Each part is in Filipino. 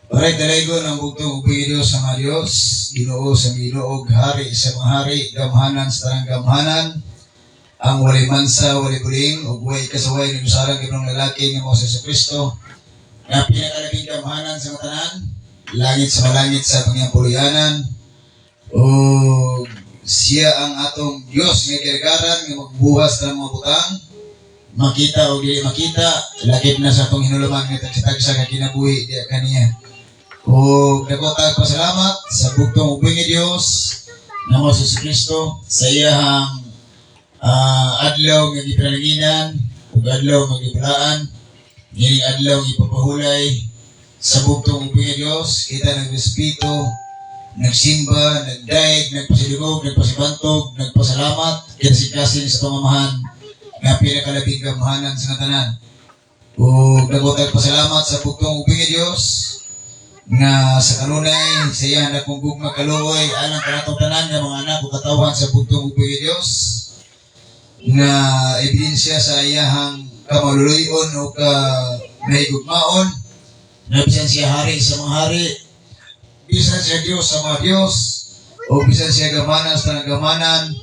Alright, dalaygon ang bugtong upay Diyos sa mga Diyos, Ginoo sa Ginoo, hari sa mga hari, gamhanan sa tanang gamhanan, ang walay mansa, walay buling, ug way kasaway ng usarang gibong lalaki ng mga sa Kristo, na pinakalabing gamhanan sa mga tanan, langit sa malangit sa pangyapulianan, o siya ang atong Diyos nga kirgaran nga magbuhas ng mga butang, makita o dili makita, lakip na sa atong hinuluman nga tagsa-tagsa nga kinabuhi diya kaniya. O nagotag pasalamat sa bugtong ubing ni Diyos na mo sa Kristo sa iyahang adlaw nga gipalanginan ug adlaw nga gibalaan, ngini adlaw ipapahulay sa bugtong ubing ni Diyos. Kita nagrespeto, nagsimba, nagdaig, nagpasilugog, nagpasibantog, nagpasalamat kinasikasin sa pamamahan nga pinakalabing gamhanan sa tanan. O nagotag pasalamat sa bugtong ubing ni Diyos nga sa kanunay sa iya na kung gugma kaluoy alang kanatong tanan nga mga anak o katawan sa bugtong ubing ni Diyos nga ebidensya sa iyahang kamaluluyon o mahigugmaon na bisan siya hari sa mga hari, bisan siya Diyos sa mga Diyos, o bisan siya gamanan sa gamanan,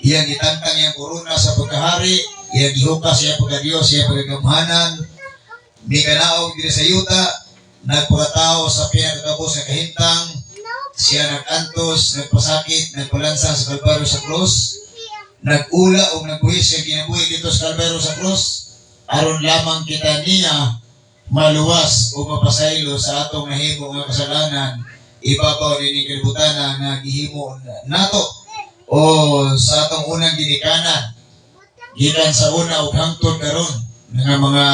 iyang itantang iyang korona sa pagkahari, iyang gihukas siya pagka-Diyos, siya pagkagamhanan, di kanaog diri sa yuta, nagpakatao sa pinagkakabos sa kahintang, siya nag-antos, nagpasakit, nagpalansa sa Kalbaryo sa krus, nag-ula o nagbuhis siya kinabuhi dito sa Kalbaryo sa krus, aron lamang kita niya maluwas o mapasaylo sa atong nahimo nga kasalanan, ibabaw din ni kalibutan nga gihimo nato o sa atong unang ginikanan, gikan sa una o hangtod karon nga mga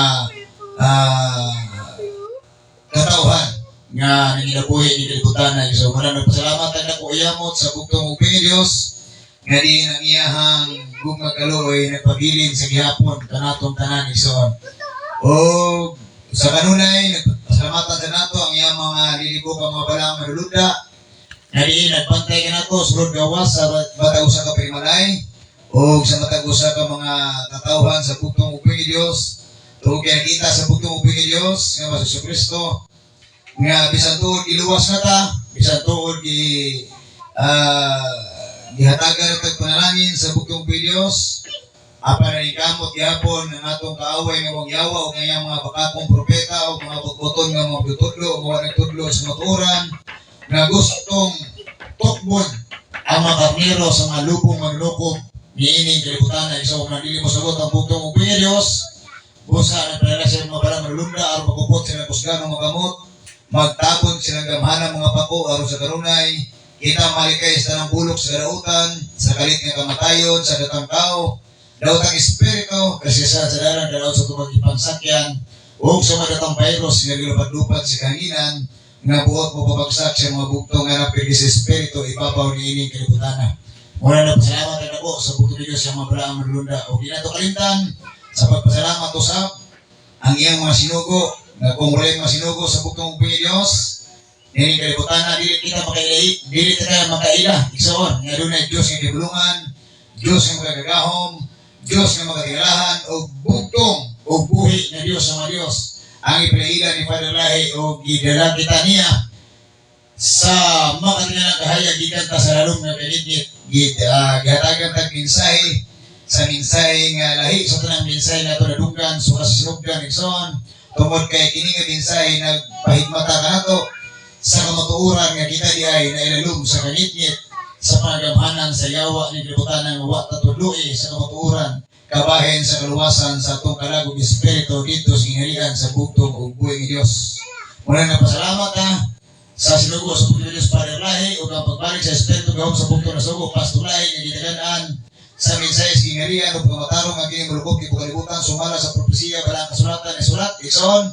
katauhan nga nangilabuhi ni kalibutan. So muna nagpasalamat ang dako iyamot sa bugtong ubing ni Diyos nga di nang iyahang gumagaloy nagpabilin sa gihapon kanatong tanan igsoon. O sa kanunay nagpasalamatan sa nato ang iyang mga lilibok ang mga balang maluluda nga di nagpantay ka nato sulod gawas sa batag usa ka parimalay o sa matag usa ka mga katauhan sa bugtong ubing ni Diyos. Tungkol kita sa bugtong ubing ni Diyos nga sa Kristo nga bisan tuod iluwas na ta, bisan tuod gihatagan na tagpanalangin sa bugtong ubing ni Diyos, apa na ikamot gihapon ang atong kaaway nga mong yawa o ngayang mga bakakong propeta o mga butbuton nga mga butudlo o mga nagtudlo sa maturan nga gustong tukbon ang mga karnero sa mga lupong maglukop niining kalibutan na isa o nandili mo sagot ang bugtong ubing ni Diyos. Busa na pinala siya mga balang malulunda aron magupot silang kusganong magamot, magtabon silang gamhanang mga pako aron sa karunay, kita malikay sa tanang bulok sa garautan, sa kalit nga kamatayon, sa datang tao, daotang espiritu, kasi sa dalang dalaw sa tumagipansakyan, o sa madatang virus nga gilupad-lupad sa kahanginan, nga buot mo pabagsak sa mga bugtong nga napili sa espiritu, ibabaw ni ining kalibutana. Muna na pasalamat na po sa bugtong ni Diyos sa mga balang malulunda, o di na ito kalimtan, sa pagpasalamat usap ang iyang mga sinugo na kung wala mga sinugo sa bugtong ubing ni Diyos nini kalibutan na dili kita makaila iksoon nga dunay Diyos nga gibulungan, Diyos nga magagahom, Diyos nga magatingalahan o bugtong o buhi na Diyos sa mga Diyos ang ipinaila ni Father Lahi o gidala kita niya sa makatingalang kahayag gikan ta sa lalong nga kanigit gihatagan tag mensahe sa minsay nga lahi sa tanang minsay na ito nadunggan so kasinugdan ikson tungod kay kini nga minsay nagpahigmata ka nato sa kamatuuran nga kita di ay nailalum sa kanitngit sa panagamhanan sa yawa ni kalibutan ng wa tatudloi sa kamatuuran kabahin sa kaluwasan sa atong kalagog espiritu dito sa ingarian sa bugtong ug buhi ni Dios. Muna na pasalamat sa sinugo sa bugtong ni Dios Father Lahi ug ang pagbalik sa espiritu gahom sa bugtong na sugo pastulahi nga gitagan-an sa minsay sa ingarian o pagmatarong ang kining malukop kay kalibutan sumala sa propesiya balang kasulatan isulat ikson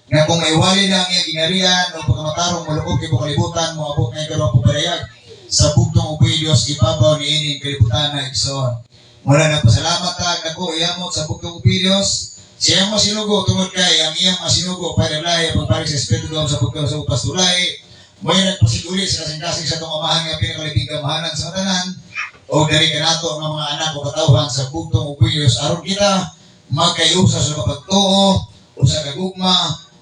nga kung maiwali na ang iyang ingarian o pagmatarong malukop kay kalibutan moabot na ikaw ang pagbayag sa bugtong ubing Dios ibabaw ni ining kalibutan na ikson. Mula nagpasalamat ka nako iyamot sa bugtong ubing Dios siya mo sinugo tungod kay ang iyang masinugo para lahi pagbalik sa espiritu sa bugtong sa pastulay mo nagpasiguli sa kasing-kasing sa itong amahan nga pinakalibing gamahanan sa tanan o dari kanato ng mga anak o katawhan sa bugtong ubing Diyos aron kita magkayusa sa kapagtuo o sa kagugma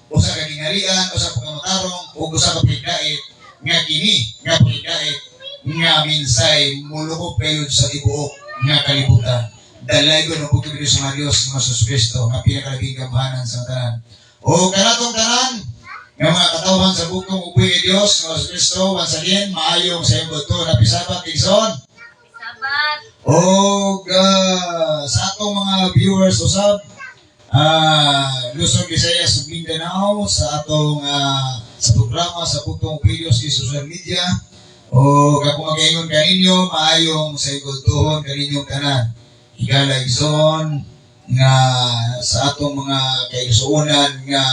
o sa kagingarian o sa pagkamatay tarong ug usa ka pagdait nga kini nga pagdait nga minsay mulukop kayo sa tibuok nga kalibutan. Dalaygo ng pagkabili sa mga Diyos ng Jesus Cristo nga pinakalabing gamhanan sa tanan. O kanatong tanan nga mga katawhan sa bukong upoy ni Diyos ng Jesus Cristo, once again, maayong sa iyong buto na pisabat, Igsoon. Sabat. O sa atong mga viewers usab, Luzon, Visayas, ug Mindanao, sa atong sa programa sa bukong videos sa social media, o kung magaingon kaninyo, maayong sa igultuhon kaninyong tanan. Higala Igsoon nga sa atong mga kaigsuonan nga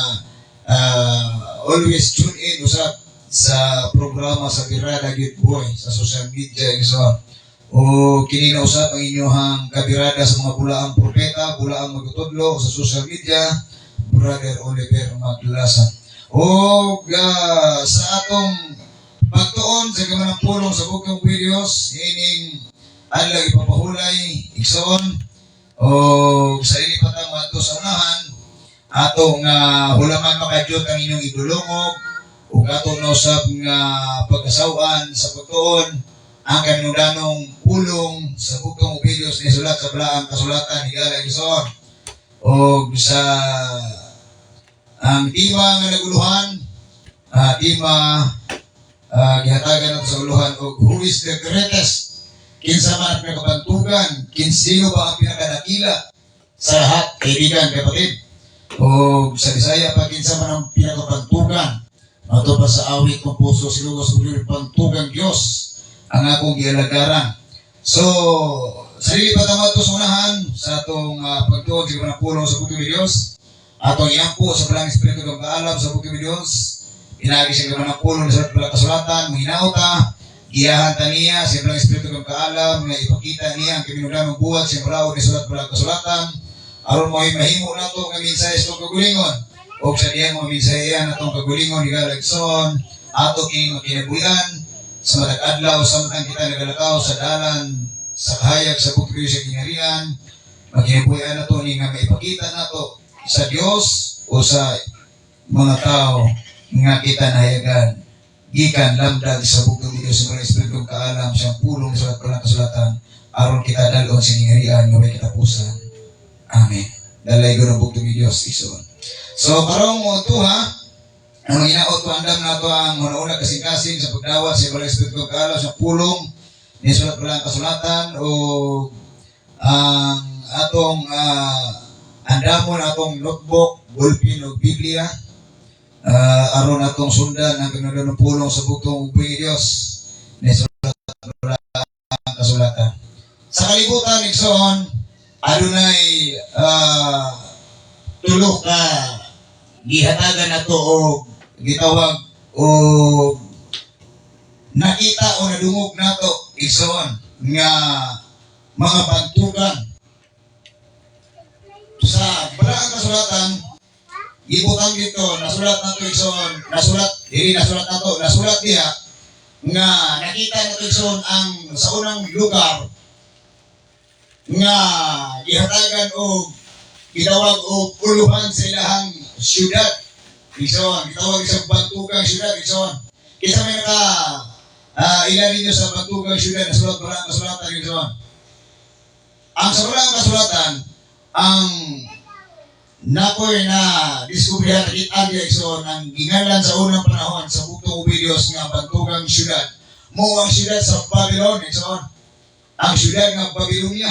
always tune in usab sa programa sa Birada Youth Boy sa social media Igsoon. O kini na usab ang inyong kabirada sa mga bulaang propeta, bulaang magtutudlo sa social media, Brother Oliver Maglasa. O sa atong pagtuon sa gamanang pulong sa bukong videos, ining adlaw ipapahulay, Igsoon, o sa ilipatang mato sa unahan, atong hulaman makadyot ang inyong idulungog, o atong nausap nga pagkasawan sa pagtuon, ang kanudanong pulong sa bukong videos ni sulat sa balaang kasulatan, Higala Igsoon, o sa ang tima nga naguluhan, tima gihatagan nato sa uluhan og who is the greatest, kinsa man ang pinakabantugan, kinsino ba ang pinakanakila sa lahat, kaibigan, kapatid, o sa Bisaya pa kinsa man ang pinakabantugan, ato pa sa awit kung puso silugos ug pantugang Dios ang akong gialagaran. So sa lilipat to sa unahan sa atong pagtuon sa mga pulong sa bukid ni Dios, atong iampo sa balang espiritu ng kaalam sa bukid ni Dios. Pinagi siya gaman ng pulong sa balang kasulatan, mahinaw ta, giyahan ta niya sa balang espiritu ng kaalam, nga ipakita niya ang kaminulan ng buhat sa maraw ni sulat balang kasulatan, aron mo mahimo na ito nga minsay sa kagulingon, o sa diyan mo minsay yan atong kagulingon, Higala Igsoon, ato kining makinabuyan, sa matag adlaw, samtang kita nagalakaw sa dalan, sa kahayag sa bukid sa kinarian, makinabuyan na ito, nga maipakita na ito sa Diyos o sa mga tao nga kita nahayagan gikan lamdag sa bukid ni Dios sa mga espiritu kaalam siyang pulong sa balang kasulatan aron kita dalon sa ningarian nga may katapusan. Amen. Dalay ko ng bukid ni Dios Igsoon. So karong mo ito ang inaot ko andam na ito ang una-una kasing-kasing sa pagdawat sa balang espiritu kaalam siyang pulong ni sulat balang kasulatan o ang atong andamon atong notebook, ballpen o Biblia, aron atong sundan ang kanilang pulong sa bukong upoy ni Dios ni sulat balang kasulatan. Sa kalibutan Igsoon, adunay tulo ka gihatagan nato o gitawag o nakita o nadungog nato Igsoon nga mga bantugan sa balang kasulatan. Gibutang dito, nasulat na ito Igsoon, nasulat diha nga nakita na ito Igsoon ang sa unang lugar nga gihatagan o gitawag o uluhan sa ilahang syudad Igsoon, gitawag sa bantugang syudad Igsoon. Kisa may ilan ninyo sa bantugang syudad na sulat balang kasulatan Igsoon. Ang sa balang kasulatan, ang nakoy na diskubrihan kita Igsoon ang gingalan sa unang panahon sa bukong videos nga bantugang syudad mo ang syudad sa Babylon Igsoon, ang syudad nga Babylonia.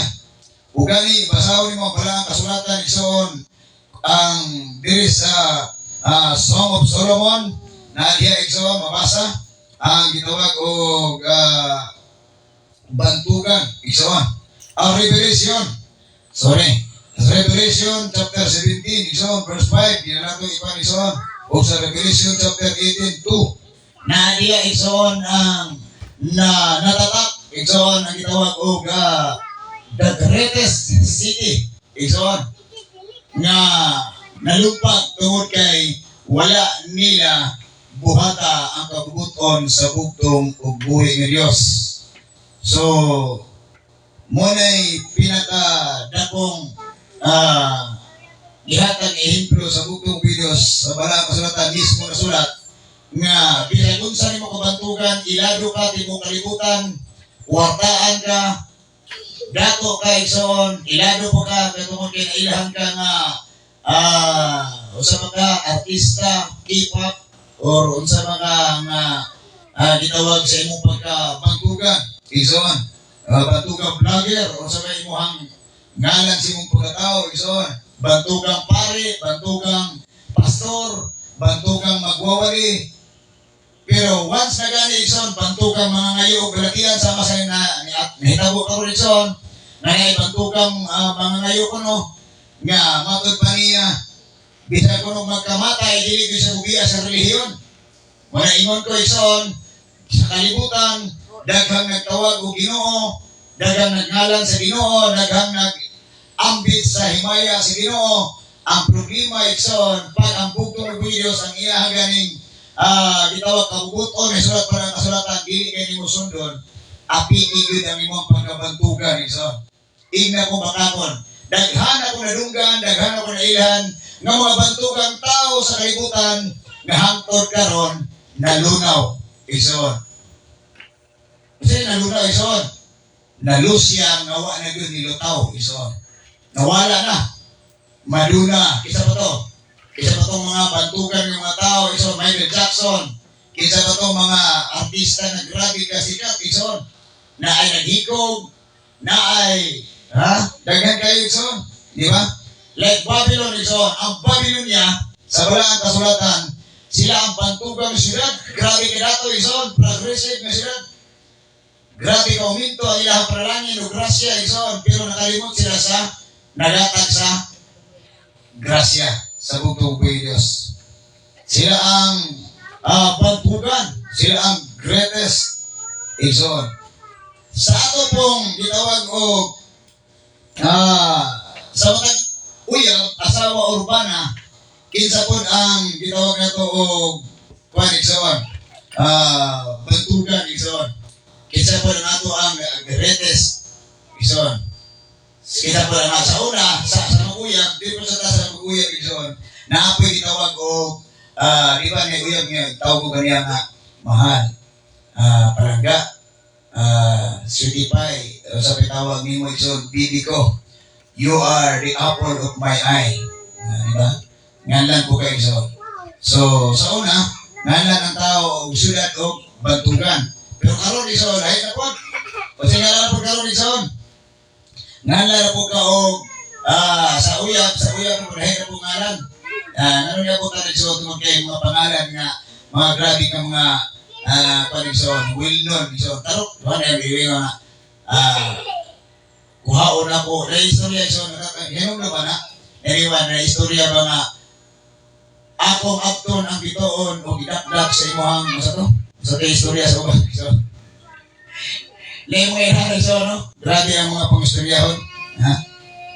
Ug gani basahon nimo ang balang kasulatan Igsoon ang diri sa Song of Solomon na diha Igsoon mabasa ang gitawag og bantugan Igsoon. Ang Revelation chapter 17 Igsoon verse 5 ginanato ipan Igsoon, o sa Revelation chapter 18:2 na diya Igsoon ang natatak Igsoon ang gitawag og the greatest city Igsoon nga nalumpag tungod kay wala nila buhata ang kabubuton sa bugtong ug buhi nga Dios. So munay pinakadakong gihatag ehemplo sa bugtong videos sa balang kasulatan mismo na sulat nga bisag unsa nimo kabantugan, ilado ka timong kalibutan, wartaan ka, dato ka igsoon, ilado po ka katungod kay nailahan ka nga unsa ka artista, K-pop or unsa ka nga gitawag sa imong pagkabantugan. Igsoon, bantugang vlogger o sa may imong ngalan sa imong pagkatao, igsoon, bantugang pare, bantugang pastor, bantugang magwawali. Pero once na gani igsoon, bantugang mga ngayo o galatian sama sa nahitabo ka rin igsoon, na bantugang mga ngayo ko no, nga matod pa niya, bisa ko nung magkamatay, dili ko sa bubiya sa relihiyon. Wala ingon ko igsoon, sa kalibutan, daghang nagtawag o Ginoo, daghang nagngalan sa Ginoo, daghang nag-ambit sa himaya sa Ginoo. Ang problema igsoon, pag ang bugtong ng Diyos ang iya ganing gitawag kabubuton, may sulat pa ng kasulatan, dili kayo ni mo sundon, api igod ang imong pagkabantugan igsoon. Igna ko bakakon, daghan ako nadunggan, daghan ako nailan, nga mga bantugang tao sa kalibutan, nga hangtod karon nalunaw igsoon. Kasi nalunaw igsoon, nalusya nga wa na gyud nilutaw igsoon. Nawala na. Maduna, kisa pa to? Kisa pa tong mga bantugan ng mga tao, igsoon, Michael Jackson, kisa pa tong mga artista na grabe kasikat igsoon, na ay naghikog, na ay daghan kayo igsoon, di ba? Like Babylon igsoon, ang Babylon niya sa walang kasulatan, sila ang bantugang siyudad, grabe kadato igsoon, progressive na siyudad. Grabe ka uminto ang ilang panalangin o grasya igsoon, pero nakalimot sila sa nagatag sa grasya sa bugtong ng Diyos. Sila ang bantugan, sila ang greatest igsoon. Sa ato pong gitawag o sa matag uyab, asawa urbana, kinsa pod ang gitawag nato og kuan igsoon, bantugan igsoon. Kinsa po na nato ang greatest igsoon. Kinsa po na sa una sa maguyab, di po sa taas sa maguyab igsoon, naapoy gitawag og di ba ni uyab nga tawag ko kaniya nga mahal, palangga, sweetie pie, sa pitawag nimo igsoon, bibi ko, you are the apple of my eye. Di ba? Ngalan po kayo igsoon. So sa una, ngalan ang tao og siyudad og bantugan. Pero karon igsoon, lahi na po. Kasi ngalan po karon igsoon. Ngalan po ka og sa uyab po lahi na po ngalan. Ano niya po ka igsoon tungod kay mga pangalan nga mga grabe ka mga panigsoon, well known igsoon. Tarok, ano yung bibig nga kuhaon ako, na istorya igsoon, hinong naman na, anyone, na istorya ba nga akong apton ang bitoon o gidakdak sa imuhang sa to? Sa to istorya sa uban. So, lemo yung hanag so, no? Grabe ang mga pangistoryahon.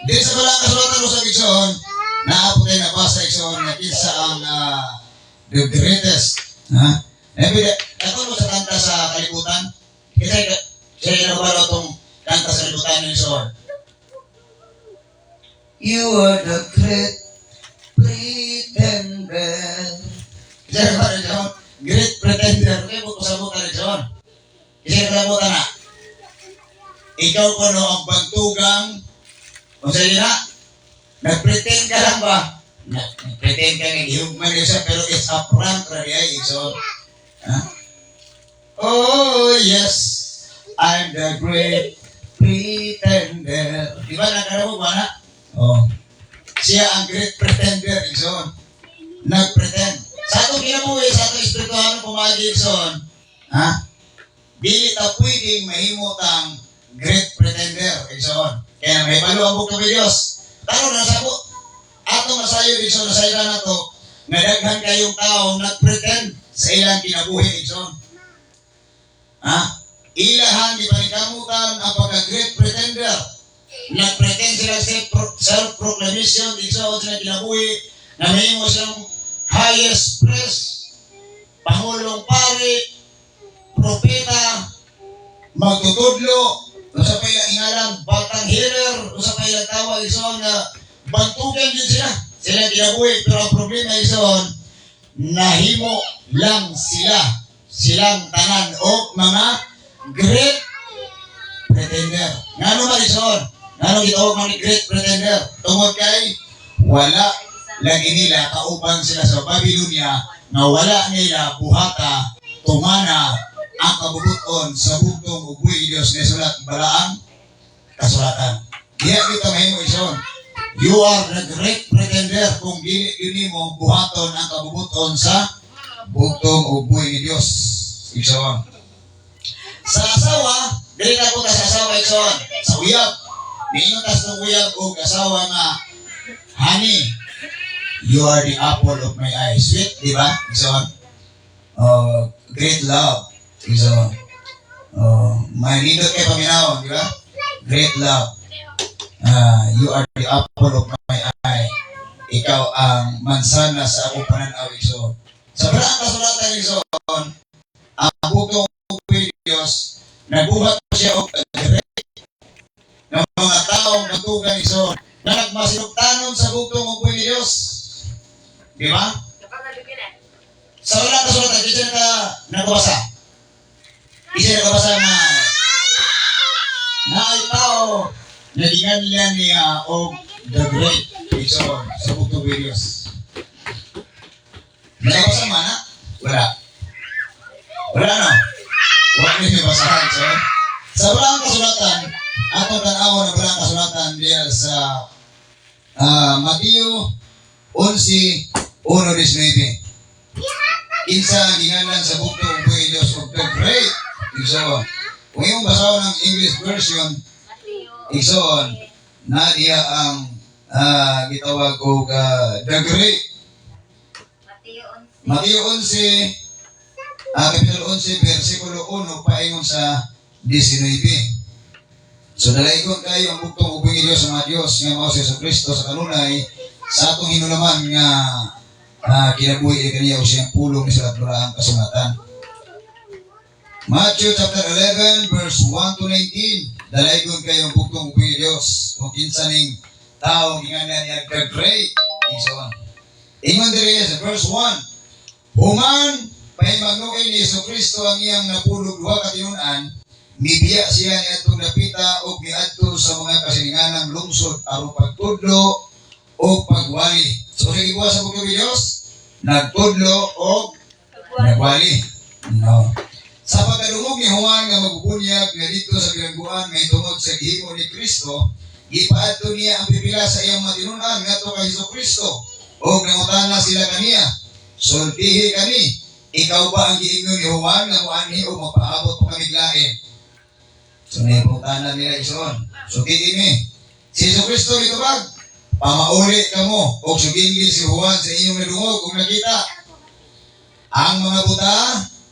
Dito sa walang kasulatan mo sa Igsoon, naapot tayo nabasa Igsoon na kinsa ang the greatest. Ako mo sa kanta sa kalibutan, kasi siya nabalo itong kanta sa kalibutan ng Igsoon. You are the great pretender. Kasi nabalo Igsoon, great pretender. Kaya mo pasabot ka Igsoon. Kasi nabalo na. Ikaw ko no ang bantugang, kung sa'yo na, nag-pretend ka lang ba? Nag-pretend ka nga, ihugman siya, pero it's a prank rari ay, so, oh yes, I'm the great pretender. Di ba nagkaroon ba na? Oh. Siya ang great pretender, Igsoon. Nag-pretend. Sa itong kinabuhi, sa itong espirituhan pumagi, Igsoon, dili ta pwedeng mahimutang great pretender, Igsoon. Kaya may balo ang bukto ng Diyos. Taro na sa po, atong masayo, Igsoon, na sa na to, nadaghan kayong tao nag-pretend sa ilang kinabuhi, Igsoon. Ilahan, di panikamutan ang pagka-great pretender. Nag-pretend sila self-proclamation, Igsoon, sila kinabuhi, na may mo silang highest praise, Pangulong Pari, propeta, magtutudlo, usa pa ilang ingalan, batang healer, usa pa ilang tawag Igsoon na bantugan din sila. Sila kinabuhi, pero ang problema Igsoon, nahimo lang sila. Silang tanan o mga great pretender. Ngano man ison? Ngano gitawag man ni great pretender? Tungod kay wala lagi nila kaupang sila sa Babylonia nga wala nila buhata tumana ang kabubuton sa bugtong ubuy Dios ni sulat balaang kasulatan. Diya kita mahimo ison. You are the great pretender kung dili mo buhaton ang kabubuton sa bugtong ubuy ni Dios. Ison. Sa asawa, dili na po ka sa asawa ison. Sa uyab, ninyo tas ng uyab o asawa nga, honey, you are the apple of my eye. Sweet, di ba? Ison. Great love. Ison. May nindot kay paminaw, di ba? Great love. You are the apple of my eye. Ikaw ang mansana sa akong pananaw, ison. Sa parang kasulatan, ison, ang bugtong ubuy ni Diyos, nagbuhat po siya o ng mga taong natugan ison na nagmasinugtanon sa bugtong ubuy ni Diyos. Di ba? Sa walang kasulatan, isa na nakabasa. Isa na nakabasa na ay tao na dinganlan niya o the great ison sa bugtong ubuy ni Diyos. Nakabasa man ha? Wala. Wala no? Wala niyo basahan. So, sa walang kasulatan, atong tanaw na walang kasulatan diya sa Mateo 11:1-19. Kinsa ang gingalan sa bugtong ubuy ni Dios of the great igsoon. Kung yung basahan ng English version, igsoon, na diya ang gitawag og the great. Mateo 11, Kapitulo 11, versikulo 1, paingon sa 19. So, dalaigon kayo ang bugtong ubuy ni Diyos sa mga Diyos nga mao si Jesucristo sa kanunay sa atong hinulaman nga kinabuhi kaniya o siyang pulong ni sa balaang kasulatan. Matthew chapter 11, verse 1-19. Dalaigon kayo ang bugtong ubuy ni Diyos kung kinsaning tao ginganan niya the great igsoon. Ingon diri sa verse 1. Human pahimangnuin ni Jesucristo ang iyang napulog duha ka tinunan, mibiya siya ni atong napita o miadto sa mga kasilinganang lungsod aron pagtudlo o pagwali. So sige buwas sa bugtong Dios, nagtudlo o nagwali. No. Sa pagkadungog ni Juan nga magbubunyag nga dito sa bilangguan may tungod sa gihimo ni Kristo, gipaadto niya ang pipila sa iyang matinunan ngadto kay Jesucristo o nangutana sila kaniya. Sultihi kami, ikaw ba ang giingon ni Juan nga muanhi o magpaabot pa kami lain? So naiputanan nila ison. Sugiin mi. Si Jesucristo dito ba? Pamauli ka mo o sugingin si Juan sa inyong nadungog kung nakita. Ang mga buta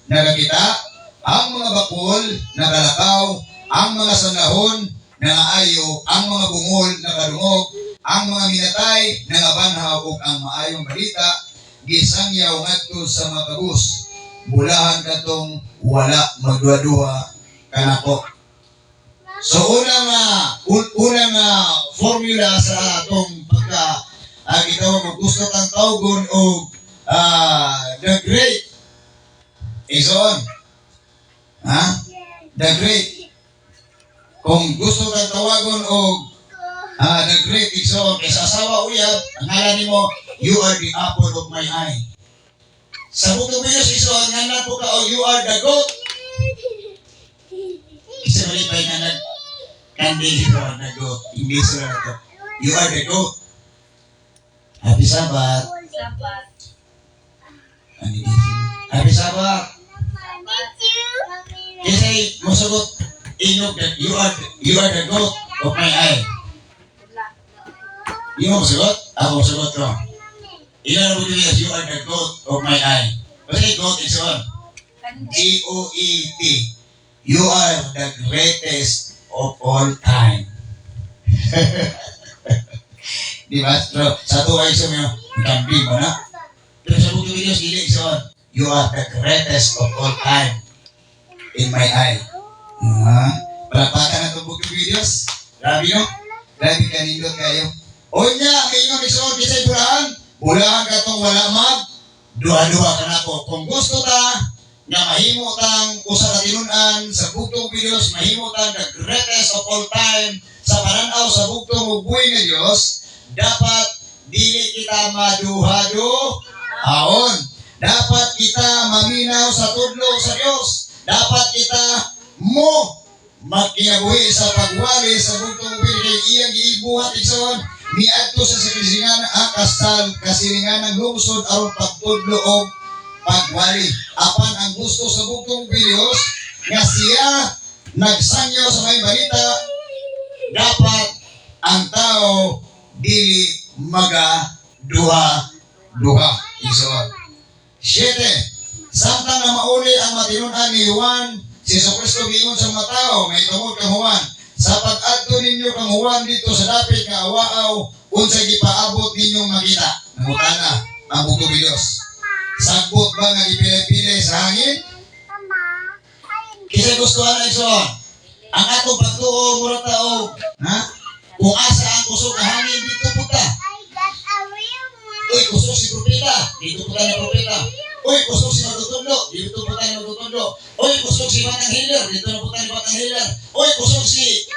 nakakita, ang mga bakol nakalakaw, ang mga sanahon nangaayo, ang mga bungol nakadungog, ang mga minatay nangabanhaw ug ang maayong balita gisangyaw ngadto sa mga kabus. Bulahan katong wala magduwa-duwa kanako. So unang formula sa atong pagka gitawag og gusto kang tawgon og the great ison. The great. Kung gusto kang tawagon og the great ison kay sa asawa uyab, ang ngalan nimo, you are the apple of my eye. Sa bugtong Diyos ison ngalan po ka og you are the goat. Isa malipay nga kandi dito na goat. English na ito. You are the goat. Happy Sabbath. Happy Sabbath. Kasi musugot inog that you are the goat of my eye. Yung musugot? Ako musugot ko. Ilan mo dito you are the goat of my eye. Kasi goat is on. G-O-E-T. You are the greatest of all time. Di ba? So, sa tuwa iso mo, kambing mo na. Pero sa bukong videos, dili iso, you are the greatest of all time in my eye. Palapakan na itong bukong videos. Grabe no? Grabe kanindot kayo. O niya, ang inyong iso, kisay bulahan. Bulahan ka itong wala duha-duha ka na ko. Kung gusto ta, nga mahimo tang usa ka tinun-an sa bugtong videos, mahimo tang the greatest of all time sa pananaw sa bugtong ug buhi nga Dios, dapat dili kita maduha-duhaon. Dapat kita maminaw sa tudlo sa Dios. Dapat kita mo magkinabuhi sa pagwali sa bugtong buhi kay iyang giibuhat igsoon miadto sa silingan ang kasilingan ng lungsod aron pagtudlo og pagwali. Apan ang gusto sa bugtong Diyos nga siya nagsanyo sa may balita, dapat ang tao dili magaduha-duha. Igsoon. 7. Samtang na mauli ang matinun-an ni Juan, si Jesucristo giingon sa mga tao, may tungod kang Juan, sa pag-adto ninyo kang Juan dito sa dapit nga awaaw, unsay gipaabot ninyong makita. Nangutana ang bugtong Diyos. Sagbot ba nga ipilay-pilay sa hangin? Kisay gusto na igsoon. Ang atong pagtuo mura tao, ha? Kung asa ang kusog na hangin dito puta. Uy, kusog si propeta, dito puta na propeta. Uy, kusog si magtutudlo, dito puta na magtutudlo. Uy, kusog si batang healer, dito na puta ni batang healer. Uy, kusog si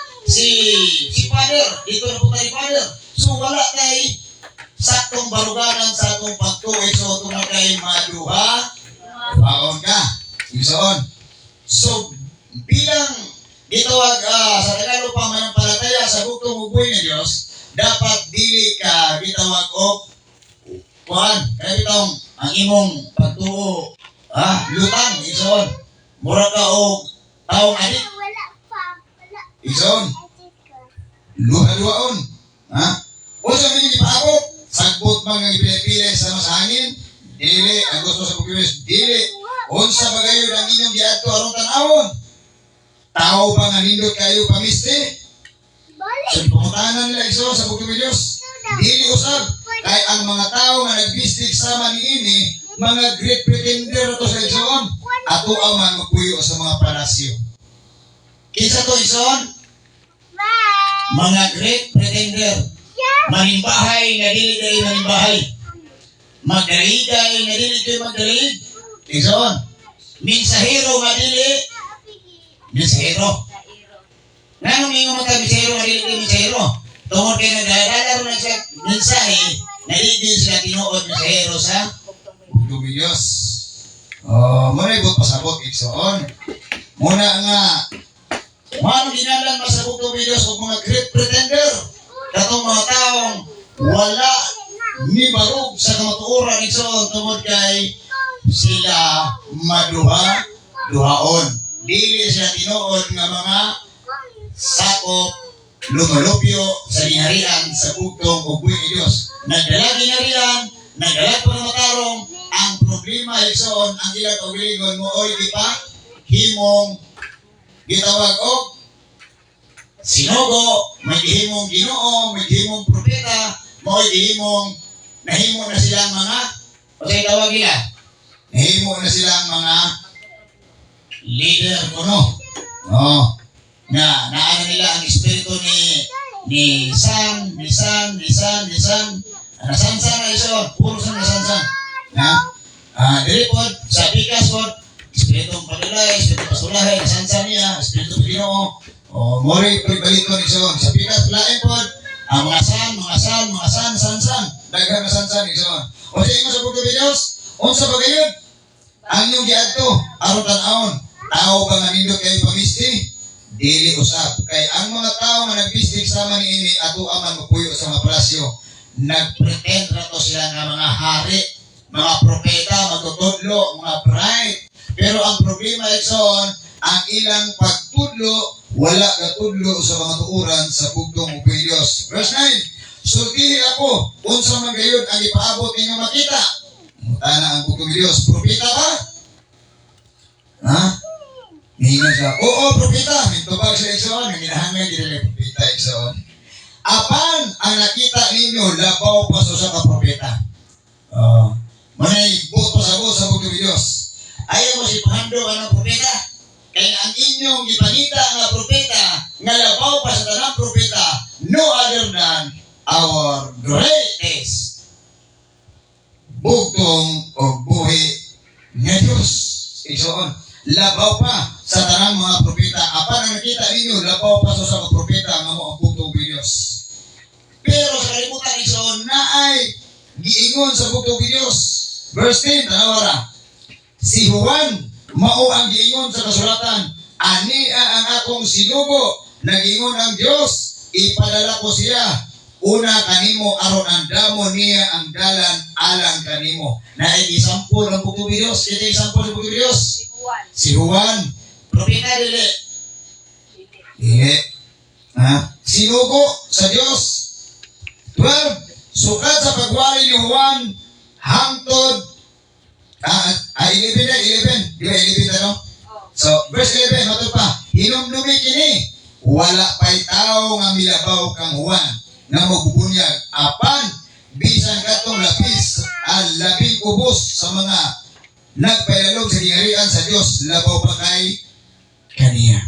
father, dito na puta ni father. So wala kay saktong baruganan sa atong pagtuoy, so ito na kay maduha, baon ka, igsoon. So, bilang gitawag sa Tagalog pa manampalataya sa bugtong ug buhi nga Dios, dapat dili ka gitawag og kuan, kaya bitong ang imong pagtuo, lutang, igsoon. Mura ka og taong adik, igsoon. Luha-luhaon, o sa mga ipaabot, sagbot man nga ipilay-pilay sa masangin, dili, ang gusto sa pagkiwis, dili, unsa bagayod ang inyong giadto aron tan-awon. Tao ba nga nindot kayo pamisti? So, pangutanan nila iso sa bugtong Diyos, dili usab, kay ang mga tao nga nagbistig sama ni ini, mga great pretender to sa igsoon, ato ang man magpuyo sa mga palasyo. Kinsa to igsoon? Mga great pretender. Manimbahay nga dili kayo manimbahay. Magdaligay nga dili kayo magdalig. Igsoon. Minsahero nga dili. Minsahero. Nanong ingon mo tayo minsahero nga dili kayo minsahero. Tungod kayo nagdadala rin siya mensahe na dili sila tinuod minsahero sa bugtong Diyos. Muna ibot pasabot igsoon. Muna nga mano ginalan sa bugtong Diyos o mga great pretender. Katong mga taong wala ni barog sa kamatuoran igsoon tungod kay sila maduha-duhaon. Dili siya tinuod nga mga sakop lumulupyo sa gingharian sa bugtong ug buhi ni Dios. Nagdala gingharian, nagdala pa ng matarong, ang problema igsoon ang ilang kaugalingon mo oy ipa himong gitawag og sinugo, may gihimong Ginoo, may gihimong propeta, may gihimong nahimo na silang mga o sa'yo tawag nila, nahimo na silang mga leader kuno. Naano nila ang espiritu ni San, nasansan na iso, puro sa nasansan. Dili po, sa bigas po, espiritong padulay, espiritong pasulahay, nasansan niya, espiritong Ginoo. Mori pagbalik ko igsoon. Sa pikas lain po, mga san, daghan na san igsoon. O sa ingon sa bugtong Diyos, unsa bagayod? Ang inyong giadto, aron tan-awon, tao ba nga nindot kayo pamisti? Dili usab. Kay ang mga tao nga nagpistig sama ni ini, ato aman magpuyo sa mga palasyo, nagpretend ra to sila nga mga hari, mga propeta, magtutudlo, mga bright. Pero ang problema igsoon, ang ilang pagtudlo, wala katudlo sa mga tuuran sa bugtong ug buhi Dios. Verse 9. Sultihi ako, unsa man gayud ang ipaabot ninyo makita. Mutana ang bugtong Dios, propeta ba? Hingan siya, oo, propeta. Mintubag siya igsoon, ginahanglan dili propeta igsoon. Apan ang nakita ninyo labaw pa sa ka propeta. Manay buto sa bugtong Dios. Ayaw mo si pahando ang propeta. Kaya ang inyong ipangita nga propeta, nga labaw pa sa tanang propeta, no other than our greatest bugtong o buhi nga Diyos. Igsoon, labaw pa sa tanang mga propeta. Apan ang nakita ninyo, labaw pa sa mga propeta nga mo ang bugtong buhi Diyos. Pero sa kalibutan igsoon na ay giingon sa bugtong buhi Diyos. Verse 10, tanawara. Si Juan mao ang giingon sa kasulatan, ania ang akong sinugo, nagingon ang Dios, ipadala ko siya. Una kanimo aron ang damo niya ang dalan alang kanimo. Na example ng bugtong Diyos. Ito example ng bugtong Diyos. Si Juan. Propeta dili. Dili. Ha? Sinugo sa Diyos. 12. Sukat sa pagwari ni Juan hangtod 11 na 11. Di ba 11 ano? So, verse 11, matod pa. Hinumdumi kini. Wala pa'y tao nga milabaw kang Juan na magbubunyag. Apan, bisan katong lapis ang labing ubos sa mga nagpailalog sa gingarian sa Diyos, labaw pa kay kaniya.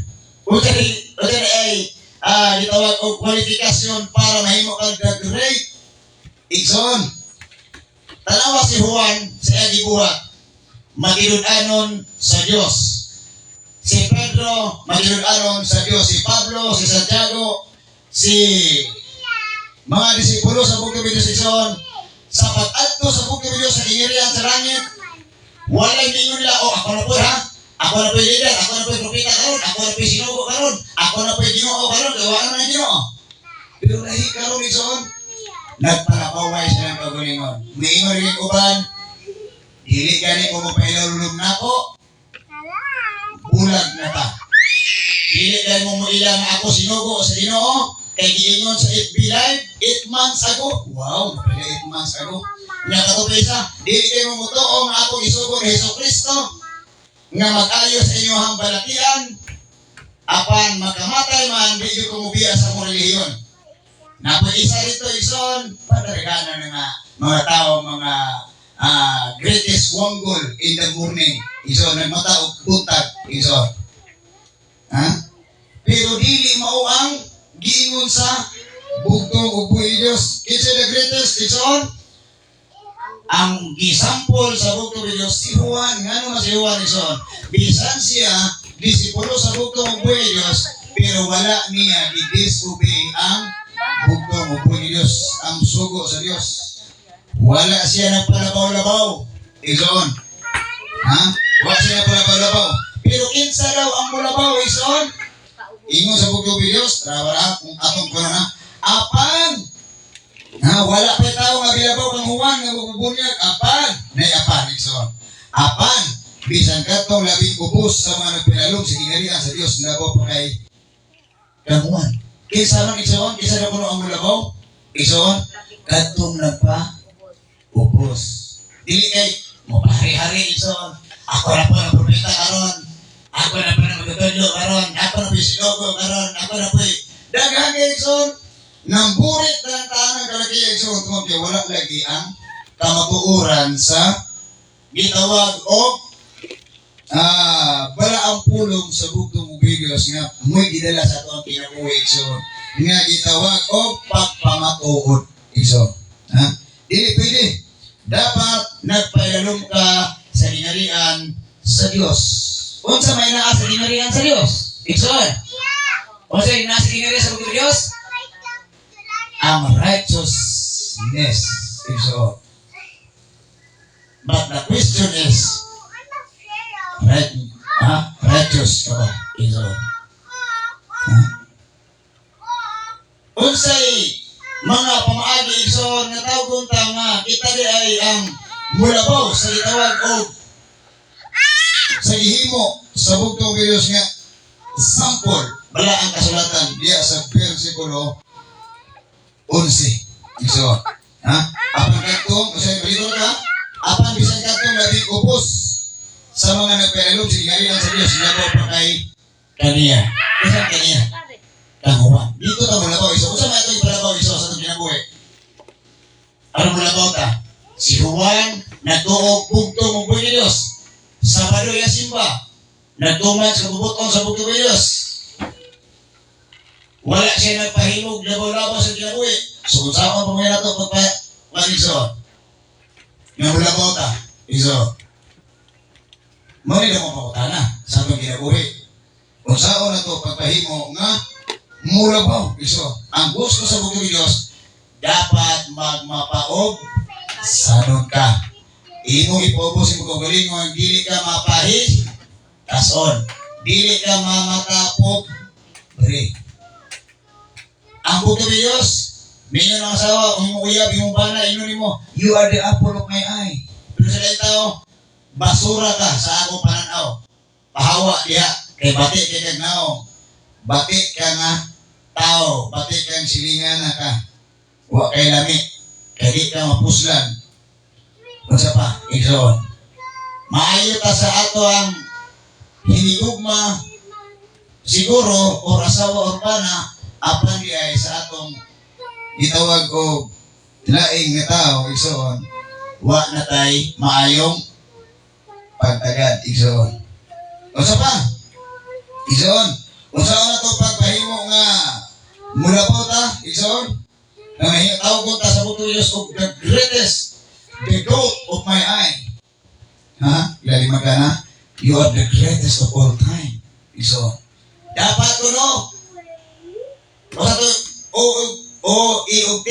Utari ay gitawag og kwalifikasyon para mahimo kang graduate. Igsoon, tanawa si Juan sa gibuhat, magiludanon sa Diyos. Si Pedro, magiludanon sa Diyos. Si Pablo, si Santiago, si mga disipulo sa bukid Diyos igsoon, sa pag-adto sa bukid Diyos sa gingirian sa langit, walay ninyo nila, ako na po ha, ako na po leader, ako na po propeta karon, ako na po sinugo karon, ako na po Ginoo karon, gawa na Ginoo. Pero lahi karon igsoon, nagpalapaway siya ng kagulingon. Miingon rin uban, dili gani ko mapailalulog na ako, bulag na ta. Dili gani mo ilang ako sinugo sa Ginoo, kay giingon sa FB Live, 8 months ago. Wow, napila 8 months ago. Nga katupisa, dili kayo mamutuo nga ako isugo ni Hesus Kristo, nga mag-ayo sa inyong balatian, apan magkamatay man, di ko mubiya sa mong relihiyon. Napo isa rito ison, padarigana na mga tao, mga greatest wanggol in the morning. Ison, nagmata o buntag. Ison. Ha? Pero dili mao ang giingon sa bugtong o buhi Diyos. Kinsa the greatest? Ison? Ang gisampol sa bugtong o Diyos, si Juan. Nga naman si Juan ison? Bisan siya, disipulo sa bugtong o buhi Diyos, pero wala niya i-disobey ang bugtong o buhi Diyos, ang sugo sa Diyos. Wala siya nagpalabaw-labaw. Ison. Ha? Wala siya nagpalabaw-labaw. Pero kinsa daw ang mulabaw, ison? Ingon sa bugtong o Diyos, trawara kung atong ko na, apan, wala pa tao nga bilabaw kang Juan nga magbubunyag, apan, apan, ison. Apan, bisan katong labing ubos sa mga nagpinalog sa gingarian sa Diyos, labaw pa kay kang Juan. Kinsa lang ison, kinsa na kuno ang mulabaw? Ison, katong nagpa-ubos. Dili kay, mapahari-hari ison. Ako na po ang propeta karon. Ako na po ang magtutudlo karon. Ako na po yung sinogo karon. Ako na po yung daghang ison. Nang burit na ang tanang kalakiya ison. Tungkol kaya wala lagi ang kamabuuran sa gitawag o bala ang pulong sa bugtong videos nga muy gidala sa ito ang kinabuhi so nga gitawag o pagpamatuod iso. Ha? Dili pwede. Dapat nagpailalom ka sa ginarian sa Diyos. Unsa may naa sa ginarian sa Diyos? Ikson. Unsa may naa sa ginarian sa bugtong Diyos? Ang righteousness. Ikson. But the question is, righteous ka ba? Iso. Unsay mga pamaagi iso nga tawgon ta nga kita di ay ang mulabaw sa gitawag og sa gihimo sa bugtong Diyos nga sample bala ang kasulatan diya sa bersikulo 11. Iso. Ha? Apan katong usay balito ka? Apan bisan katong labing ubos sa mga nagpailalog sa gingarian sa Diyos, labaw pa kay kaniya. Kasi kaniya? Kahuwa. Dito ta mulabaw iso. Kung sa mga ito yung palabaw iso sa itong kinabuhi? Ano mulabaw ta? Si Juan, nagtuog bugtong ng buhay ni Diyos. Sabado yung simba, nagtuman sa bubutong sa bugtong ng Diyos. Wala siya nagpahimog, labaw-labaw sa kinabuhi. So kung saan pa mga nato pagpa-maniso. Nga mula ko ta. Iso. Mali na mo pakutana sa itong kinabuhi. Kung saan na to pagpahimo nga mura ba? Iso. Ang gusto sa bukong Diyos, dapat magmapaog sanod ka. Imo ipobos mo kagalingon, dili ka mapahi, tason. Dili ka mamatapog, bre. Ang bukong Diyos, minyo ng asawa, umuyab, yung bana, ino ni mo, you are the apple of my eye. Pero sa lahat tao, basura ka sa akong pananaw. Pahawa diha, kay bati kay kagnaong. Bati ka nga tao, bati kang silingan na ka. Wa kay lami, kay di ka mapuslan. Unsa pa, igsoon. Maayo ta sa ato ang hinigugma, siguro, o asawa o bana, apan di ay sa atong gitawag o laing nga tao, igsoon. Wa na tay maayong pagtagad, igsoon. Unsa pa? Igsoon. Unsa na to pagpahimo nga mula po ta, igsoon. Na may tawag ko ta sa bukong Diyos of the greatest, the goat of my eye. Ha? Ilalim ka na? You are the greatest of all time. Igsoon. Dapat ko no. Unsa to? O-E-O-T.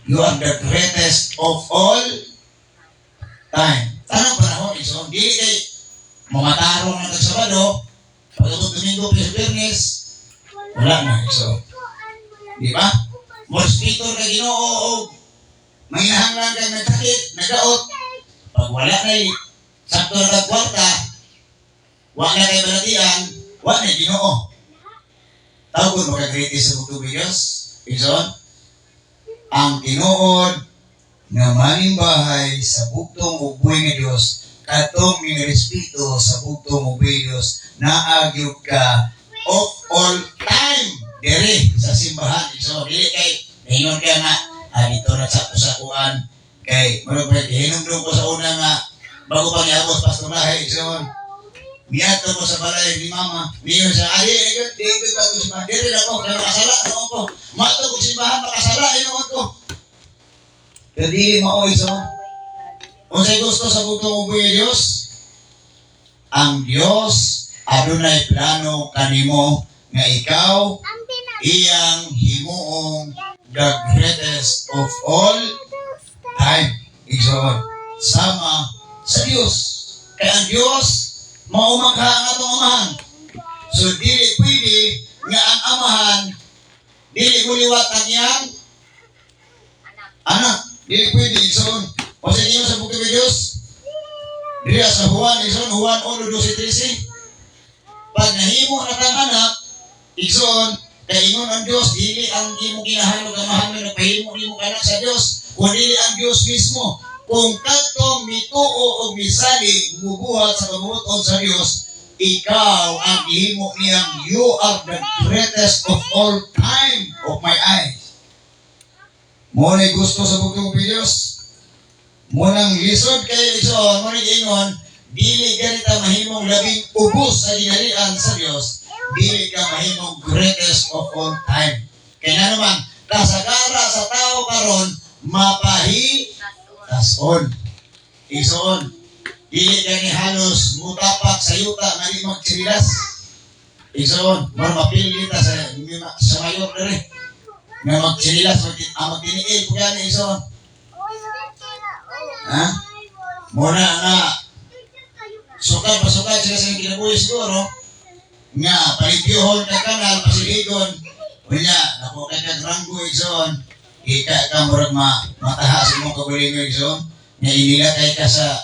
You are the greatest of all time. Tanong panahon, igsoon. Dili kay mamatarong ng Sabado, pagkabot Domingo, Biyernes, wala na, igsoon. Di ba? Mosquito na Ginoo, manginahanglan kang nagkakit, nagkaot. Pag wala na sakto na kwarta, wala na kay balatian, wala na Ginoo. Tawag mo magka-greatest sa bukong Diyos, igsoon. Ang tinuod nga maning bahay sa bugtong ugboy nga Dios, katong minarespeto sa bugtong ugboy Dios, naagyod ka of all time diri sa simbahan. So dili kay naingon ka nga dito na sa kuan kay murag ba hinumdum ko sa una nga bago pa niabot pastor lahi igsoon. Miadto ko sa balay ni mama, niyo sa ali dito ba ko sa diri ako kay makasala no ko. Mato ko simbahan makasala ino ko. Jadi mao iso. Unsay gusto sa bugtong ugboy nga Dios? Ang Dios adunay plano kanimo nga ikaw iyang himuong the greatest of all time. Igsoon. Sama sa Dios. Kaya ang Dios maumangha ang atong amahan. So dili pwede nga ang amahan dili muliwat ang iyang anak. Dili pwede igsoon. O sa inyo sa bukong Diyos, dili sa Juan, igsoon, Juan 1:12-13. Pag nahimo na kang anak, igsoon, kay ingon ang Diyos, dili ang imong ginahalog ang mahalog na pahimo nimo anak sa Diyos, kung dili ang Diyos mismo. Kung kadtong mituo o misalig mubuhat sa kabubuton sa Diyos, ikaw ang ihimo niyang you are the greatest of all time of my eyes. Mo na gusto sa bugtong Diyos. Mo nang lisod kay igsoon, mo nang ingon, dili ganita mahimong labing ubos sa ginharian sa Dios, dili ka mahimong greatest of all time. Kaya naman, kasagara sa tao karon mapahi tason. Igsoon, dili gani halos mutapak sa yuta nga di magtsililas. Igsoon, mara mapili ta sa mayor dere. Nga magtsililas magtiniil ko gani igsoon. Ha? Muna nga sukat sila sa kinabuhi siguro nga palipyohon ka kanal pasiligon unya ako kay kagranggo igsoon ika ka murag mataha sa imong kabulingon igsoon nga inila kay ka sa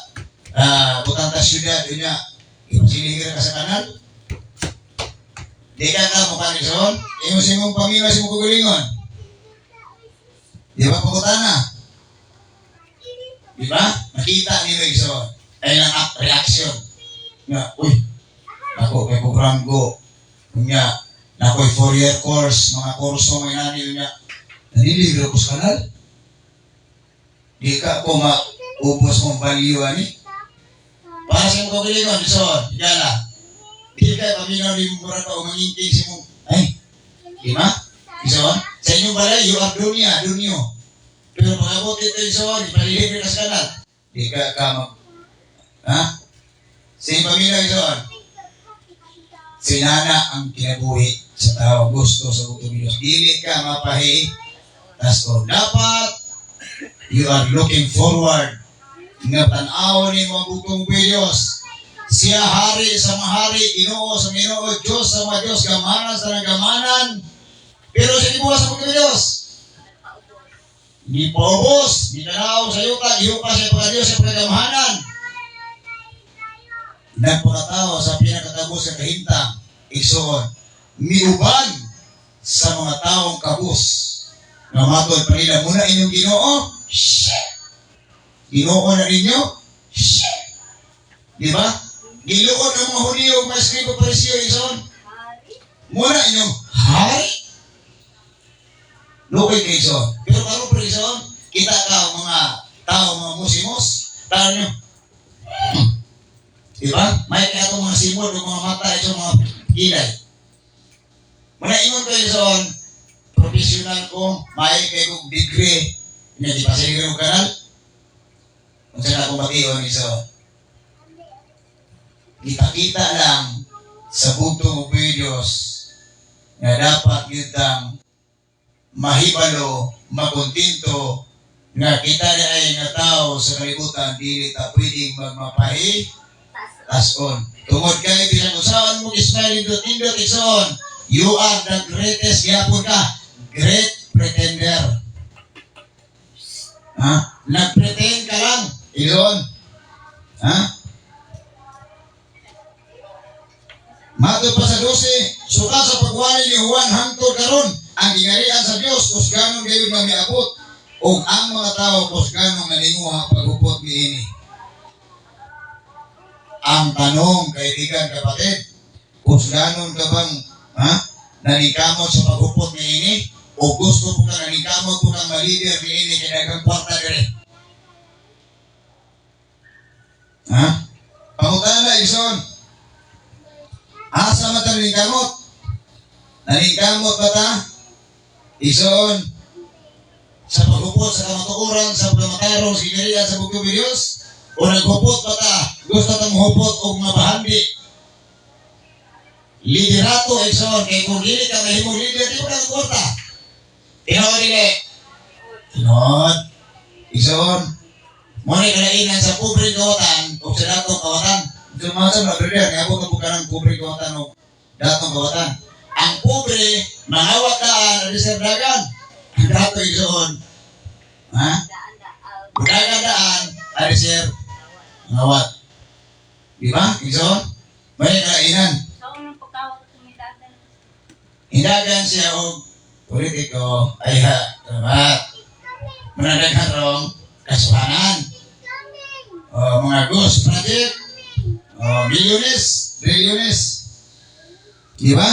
butang ta syudad unya ipasiligon ka sa kanal di ka mukha igsoon imo sa imong pamilya sa imong kabulingon di ba pagutana di ba nakita nila igsoon ay lang reaction nga, uy, ako kay Kubranggo, nga, na ako'y 4-year course, mga kurso may nani niya, nanilibre ako sa kanal. Di ka ako maubos mong value, ani? Para sa mong kagalingon, Dison, yala, di ka paminaw ni mura ka o manginting si mong, ay, di ba? Dison, sa inyong balay, you are dunyo. Pero pag-abot ito yung sawan, ipalilibig ka sa kanan. Di ka mag... Ha? Sa iyong pamilya yung sawan. Sinana ang kinabuhi sa tao gusto sa butong Diyos. Dili ka mapahi. Tasto. Dapat you are looking forward nga tanaw ni mga butong Diyos. Siya hari sa mahari, Ginoo sa Ginoo, Diyos sa mga Diyos, gamanan sa nagamanan. Pero sa ibuwas sa butong Diyos. Di paubos, di kanaw sa yuta, gihupa sa pagka-Diyos sa pagkagamahanan. Nagpakatawa sa pinakatabos sa kahintang, igsoon, miuban sa mga taong kabus. Namatod pa nila, muna inyong Ginoo, shit! Ginoo na ninyo, shit! Di ba? Giluon ng mga Hudiyo, mga Eskribo, Pariseo, igsoon, muna inyong hari. Lukay kayo igsoon. Pero karon pa igsoon, kita ka mga tao, mga musimos, tao nyo, diba? May kaya itong mga simol, mga mata, itong mga kilay. Manaingon ko yun soon, professional ko, may kayo kong degree, hindi pa sa iyo kanal. Kung saan akong matiyon isoon. Kita-kita lang sa bugtong ng Diyos na dapat yutang mahibalo, makuntinto, nga kita na ay natao sa kalibutan, dili ta pwedeng magmapahi, tason. Tungod kayo, bisang usawan mo, Ismail, indot, iksoon, you are the greatest, yapon ka, great pretender. Ha? Nag-pretend ka lang, iksoon. Ha? Matod pa sa 12, suka sa pagwali ni Juan hangtod karon ang gingarian sa Dios kus ganon gayon nga miabot ug ang mga tawo kus ganon nalinguha pagupot niini. Ang tanong kaibigan kapatid, kus ganon ka bang nanikamot sa pagupot niini o gusto mo ka nanikamot mo kang malider niini kay daghang kwarta dire? Ha? Pangutana ison. Asa man ta nanikamot? Nanikamot ba ta? Ison sa paghupot sa kamatuoran, sa pagmatarong, sa kinarian, sa bugtong Diyos? O naghupot ba ta? Gusto ta mahupot o mabahandi? Liderato, ison. Kaya kung dili ka mahimong leader, di mo ka magporta. Tinawad dili. Tinawad. Ison. Muna kalainan sa pobreng kawatan o sa datong kawatan. Sumasa na brother, kaya po ka ng pobre kawatan o datong kawatan. Ang pobre, mangawat daan, reserve dagan. Ang dato isoon. Ha? Dagan daan, reserve. Mangawat. Di ba? Isoon? May kalainan. Hindagan siya o politiko, ay ha, salamat. Manadaghan rong kasuhanan. O mga ghost project. Bilyones. Di ba?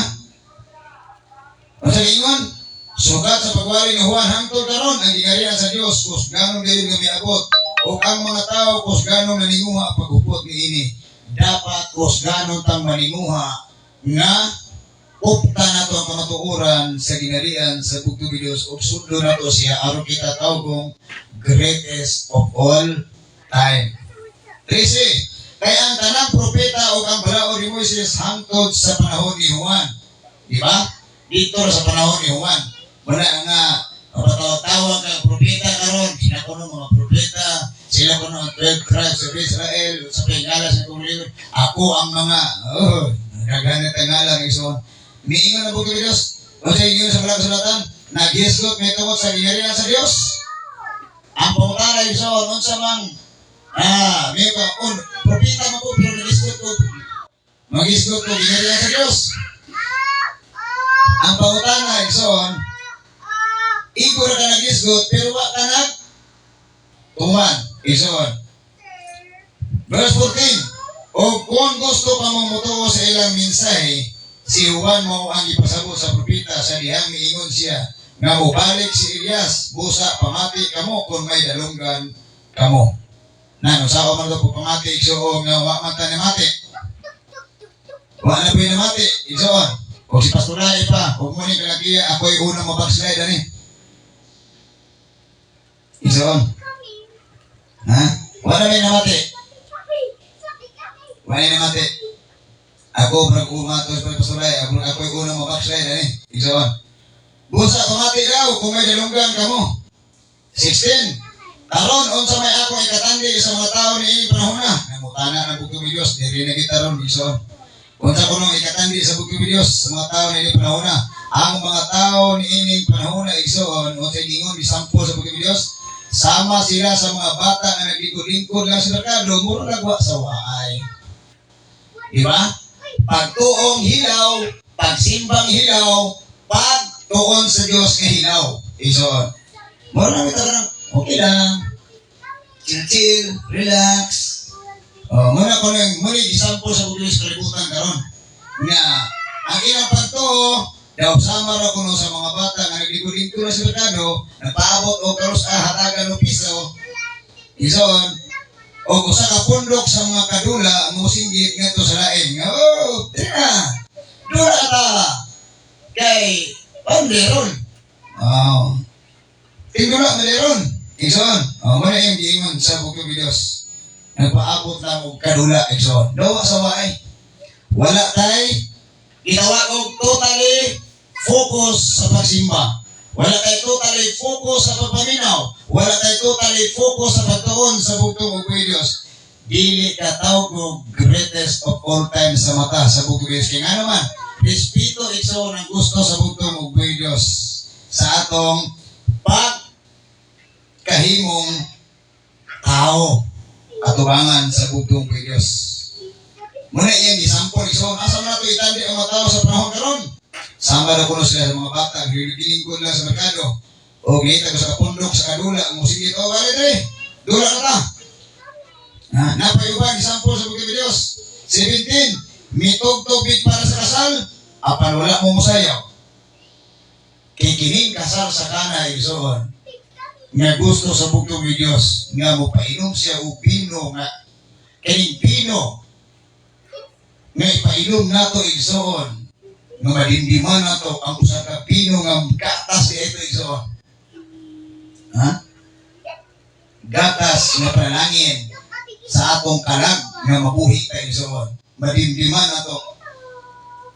O sa ingon, sugat sa pagwali ng Juan hangtod karon ang gingarian sa Dios kus ganon gayon nga miabot o ang mga tao kus ganon naninguha pagupot niini. Dapat kus ganon tang maninguha nga upta nato ang kamatuoran sa gingarian sa bugtong Dios ug sudlo nato siya aron kita tawgong greatest of all time. 13. Kaya ang tanang propeta o ang balaod ni Moises hangtod sa panahon ni Juan. Di ba? Dito sa panahon ni Juan. Wala nga tawag ang propeta karon, sila ko ng mga propeta, sila ko ng 12 tribes of Israel, sa pingala sa kuliwin. Ako ang mga, nagaganit ang ngalan, ison. Miingon ang bukid ng Diyos. O sa inyo sa malang sulatan, nag-yesgot may tawag sa gingarian sa Diyos. Ang pangutana, ison, unsa mang may propita mo po, pero nag-isgot ko. Mag-isgot ko, ginarihan sa Diyos. Ang pangutana, ison, iko na ka nag-isgot, pero wak ka tuman, ison. Verse 14, o kung gusto ka mong mutuo sa ilang mensahe, si Juan mo ang ipasabot sa propita sa dihang miingon siya, nga mubalik si Elias, busa pamati kamo kung may dalunggan kamo. Nano, sa man ko pamati, igsoon nga wa man ta ni mati. Wa na pwede mati, igsoon. O si Pastoray pa, huwag mo ni kalakiya, ako'y unang mabagslide ani. Igsoon. Ha? Wala may namati. Wala namati. Ako, pag-umatos, pag-pasulay, ako'y unang mabakslay na Igsoon. Busa, kumati daw, kung may dalunggan ka mo. 16. Karon, unsa may ako ikatandi sa mga tao ni ini panahon na. Namutana ng bukong Diyos, diri na kita ron, Igsoon. Unsa ko nung ikatandi sa bukong Diyos sa mga tao ni ini panahon na. Ang mga tao ni ini panahon na, Igsoon, unsa gingon, isampo sa bukong Diyos, sama sila sa mga bata na naglingkod-lingkod lang sa merkado, mura nagwa sa waay. Diba? Pagtuong hilaw, pagsimbang hilaw, pagtuon sa Diyos nga hilaw. Igsoon. Mura na kita lang, okay lang. Chill, relax. Muna ko lang, muna isampo sa bukong Diyos kalibutan karon. Nga, ang ilang pagtuo, daw sama ra kuno sa mga bata nga naglingkod-lingkod na sa merkado, nagpaabot o karos hatagan o piso. Igsoon, o usa ka pundok sa mga kadula mo singgit ngadto sa lain. Nga, tira. Dula ta. Kay panderon. Tingdula maleron. Igsoon. Mo na yung giingon sa bukong Diyos. Nagpaabot lang og kadula, Igsoon. Dawa sa waay. Wala tay gitawag og totally focus sa pagsimba. Wala tayo totally focus sa pagpaminaw. Wala tayo totally focus sa pagtuon sa bugtong ug Diyos. Dili ka tawag og greatest of all time sa mata sa bugtong Diyos. Kaya nga naman, respeto Igsoon ang gusto sa bugtong ug Diyos sa atong pagkahimong tao atubangan sa bugtong Diyos. Muna yan, isampol, Igsoon. Asa na ito itandi ang mga tao sa panahon karon? Sama na kuno sila sa mga bata, gilingkod lang sa merkado. O ngita ko sa kapundok, sa kadula, ang musigit, o balik rin, dula na ta. Napayubang, isampol sa bugtong Diyos. 17, mitog-tubig para sa kasal, apan wala mo musayaw. Kikining kasal sa kana, Igsoon. Nga gusto sa bugtong Diyos, nga mo painom siya o pino, nga kaning pino, nga ipainom nato Igsoon. Nga madimdiman nato ang usa ka pino nga gatas ito Igsoon. Gatas nga panalangin sa atong kalag nga mabuhi ta Igsoon. Madimdiman nato.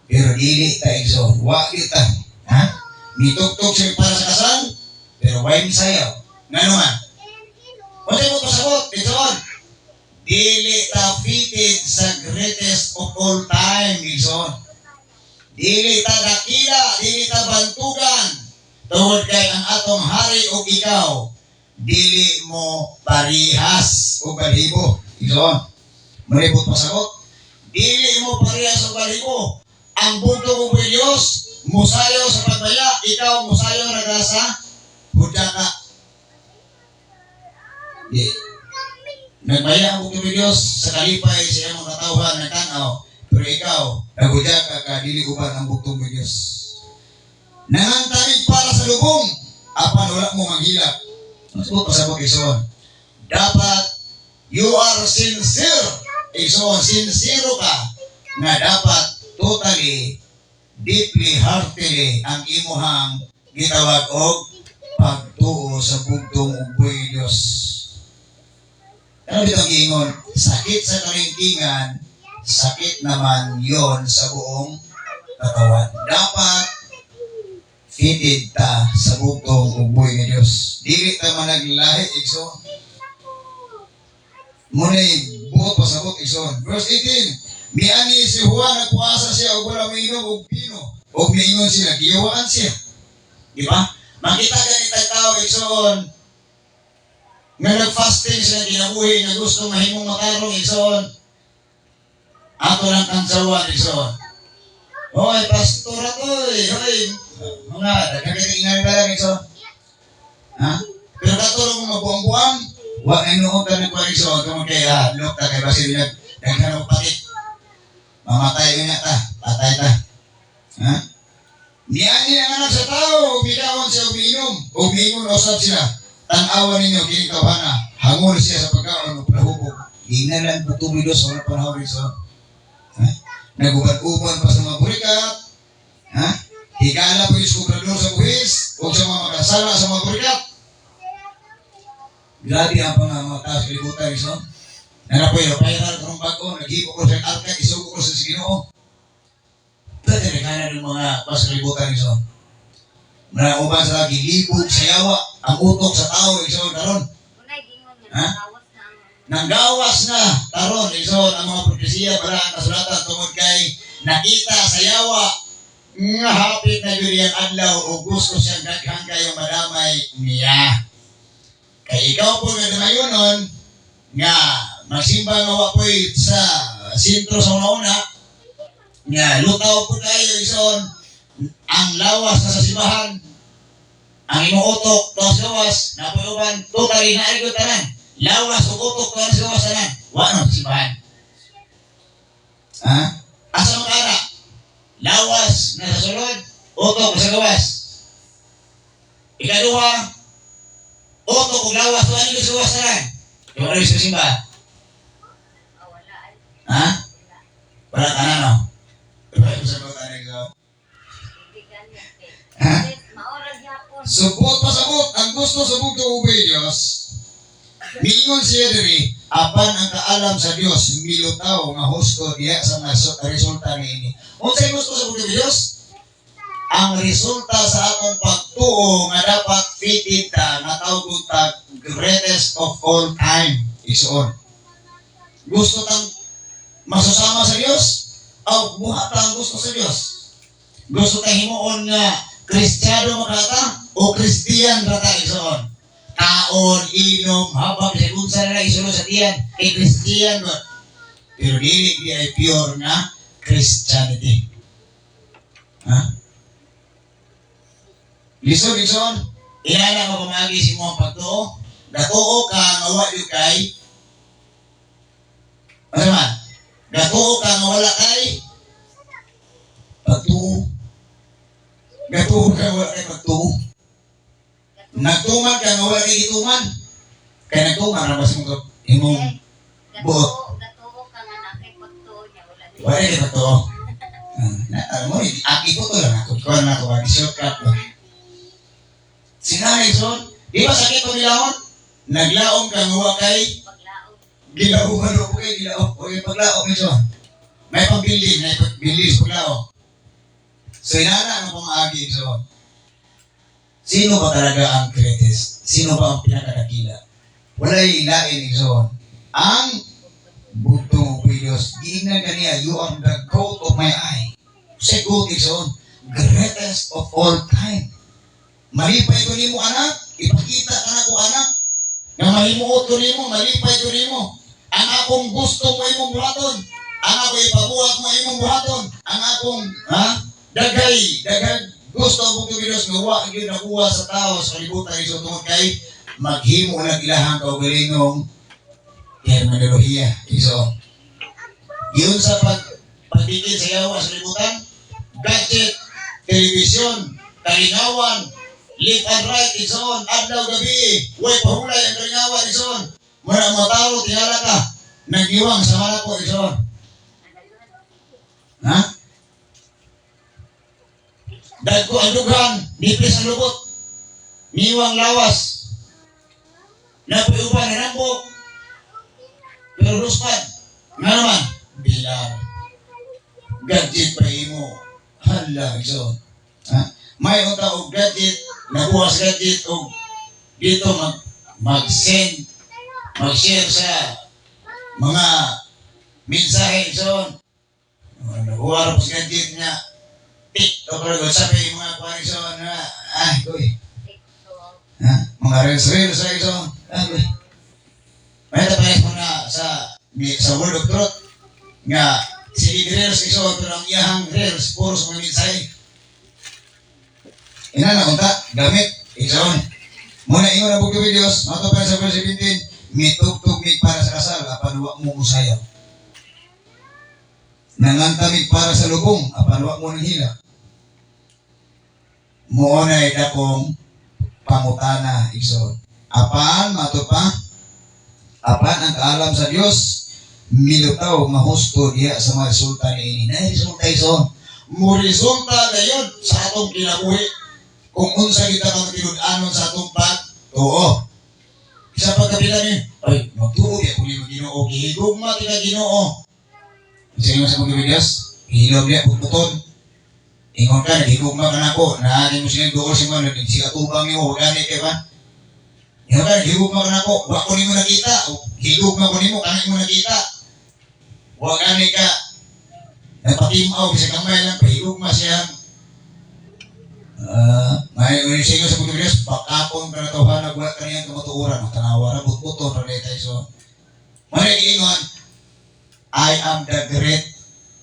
Pero dili ta Igsoon. Wa kita. Mitugtog siya para sa kasal, pero why misayaw? Nga naman. Wala mo pasabot, Igsoon. Dili ta fitted sa greatest of all time, Igsoon. Dili ta dakila, dili ta bantugan. Tungod kay ang atong hari o ikaw, dili mo parihas o balibo. Igsoon. Malibot pasabot. Dili mo parihas o balibo. Ang bugtong ug Diyos, musayaw sa pagbaya, ikaw musayaw ra sa hudaka. Nagbaya ang bugtong Diyos sa kalipay sa iyang mga katawhan na tanaw. Pero ikaw, nagudya ka dili uban ang bugtong Diyos. Nangantanig para sa lubong, apan wala mo manghilak. Masabot pasabot Igsoon. Dapat you are sincere. Igsoon, sincero ka na dapat totally, deeply, heartily ang imuhang gitawag og pagtuo sa bugtong ug Diyos. Ano bitong giingon? Sakit sa kalingkingan, sakit naman yon sa buong katawan. Dapat fitted ta sa bugtong ug buhi nga Dios. Dili ta man naglahi, Igsoon. Munay buot pasabot, Igsoon. Verse 18. Miani si Juan nagpuasa siya og wala mainom og pino. Og miingon sila, giyawaan siya. Di ba? Makita ganit tao, Igsoon. Nga nag-fasting sila ginabuhi na gusto mahimong matarong, Igsoon. Ato lang kansawan, Igsoon. Hoy, pastor ako, hoy. Mga, nagkakatingan ka lang, Igsoon. Pero katulong mo mabuang-buang, wag ay noon ka nagkuha, Igsoon. Kung kaya, look ta kay Basil, naghanap patit. Mamatay ko niya ta, patay ta. Niyani ang anak sa tao, umigawan siya, umiinom. Umiingon, usap sila. Tanawan ninyo, kinitawhana, hangol siya sa pagkaon, nahubog. Hinalan po tumidos, wala pa na Igsoon. Nagubad-ubad pa sa mga burikat. Higala po yung kubrador sa buhis, o sa mga makasala sa mga burikat. Grabe ang mga taas kalibutan, iso. Nanapoy, payaran ko ng bago, naghipo ko sa arka, isugo ko sa Ginoo. Dati nagkana ng mga taas kalibutan, iso. Uban sa lagi, libog sa yawa, ang utok sa tao, iso, karon. Ha? Nanggawas na, karon, iso, ang mga propesiya, para ang kasulatan, tungod kay, nakita sa yawa, nga hapit na yun yung adlaw, o gusto siyang daghang kayong madamay niya. Kay ikaw po nga damayonon, nga magsimba nga wapoy sa sintro sa una-una, nga lutaw po kayo ison, ang lawas na sa simbahan, ang imuutok, tos gawas, napunuban, tutali na ay tanan, lawas o utok, tos gawas tanan, wala sa simbahan. Ha? Asa mga anak? Lawas na sa sulod, utok sa gawas. Ikaduha, utok o lawas, wala nyo sa gawas tanan. Yung ano yung simba? Ha? Wala ka na, no? Wala yung sagot na rin ko. Ha? Subot pa sabot. Ang gusto sabot ko ubay Diyos. Miingon siya diri, apan ang kaalam sa Diyos, milutaw nga husto diya sa resulta ni ini. Kung sa'yo gusto sabot ko Diyos, ang resulta sa atong pagtuo nga dapat fitted ta, nga tawag ta greatest of all time is on. Gusto tang masusama sa Diyos, o buhat ang gusto sa Diyos. Gusto tang himuon nga Kristiyano makata o Kristiyan rata isoon. Taon, inom, habang sa kunsa na isunod sa tiyan, Kristiyan mo. Pero dili di ay pure na Christianity. Ha? Lison, ilala ka pamagi si mo ang pagtuo, gatuo ka nga wala yung kay, ano man, gatuo ka nga wala kay, pagtuo, gatuo ka nga wala kay pagtuo, nagtuman ka nga wala kay gituman, kaya nagtuman, rabas mong imong buot. Gatuo ka nga na kay pagtuo niya, Wala kay pagtuo. Alam mo, aki ko to lang ako, kuha na ako, mag-shortcut mo. Sinanay son, di ba sakit o nilaon? Naglaom ka nga kay paglaog. gilaoman o kay gilaom. O yung paglaom ito. May pagbilin, may pagbilin sa paglaom. So inana ang pang-agi son. Sino ba talaga ang greatest? Sino ba ang pinakadakila? Wala yung ilain son. Ang bugtong Diyos, giingnan ka niya, you are the goat of my eye. Say goat son, greatest of all time. Malipay ko nimo anak, ipakita ka na ko anak, nga mahimuot ko nimo, malipay ko nimo. Ang akong gusto mo imong buhaton, ang ako ipabuhat mo imong buhaton, ang akong, dagay gusto mo ko Diyos nga wa gyud nakuha sa tao sa kalibutan iso tungod kay maghimo na ilahang kaugalingong terminolohiya iso. Giun sa pagtigil sa yawa sa kalibutan, gadget, television, kalingawan, left and right, ison, adlaw gabi, way pahulay ang kalingawan, ison. Muna matalo, tingala ka, nagiwang sa mana ko, ison. Ha? Dagko ang dughan, nipis ang lubot, niwang lawas, napayuban na nambok, pero luspad, nga naman, bilang, gadget pa imo, hala, ison. Ha? May unta og gadget, nabuwas gadget og dito mag-send, mag-share sa mga mensahe ison. Nabuwar po sa gadget niya. TikTok or sabi yung mga kuwan ison na, kuy. Mga reels sa ison. Kuy. May tapayas mo na sa Word of Truth nga si reels ison pero ang iyahang reels puro sa mga mensahe. Ina na unta, gamit, ison. Muna ingon ang bugto videos, mato pa sa verse 17, mitugtog para sa kasal, apan wa mo musayaw. Nangantamig para sa lubong, apan wa mo nang hila. Muonay dakong pangutana, ison. Apan, mato pa, apan ang kaalam sa Dios, milutaw nga husto diya sa mga resulta ni ini. Na resulta ison. Mo resulta gayon sa atong kinabuhi. Kung unsa kita kang tinud-anon sa atong pagtuo. sa pagkabila ni, ay, magtuog ya kung yung Ginoo, gihigugma kita Ginoo. Sa inyo sa mga videos, gihilom niya, puputon. Ingon ka, nagigugma ka na ako, naanin mo silang doon si mga, siya tubang niyo, gani kayo ba? Ingon ka, nagigugma ka na ako, wak ko ni mo nakita, higugma ko ni mo, kanay mo nakita. Wak gani ka, nagpatimaw, bisa kamay lang, pahigugma siya. May unising sa mga videos, pakapon ka na tawhan, nagwala ka niyan kamatuuran, tanawa, butbuton, ralitay, so. Manay ingon, I am the great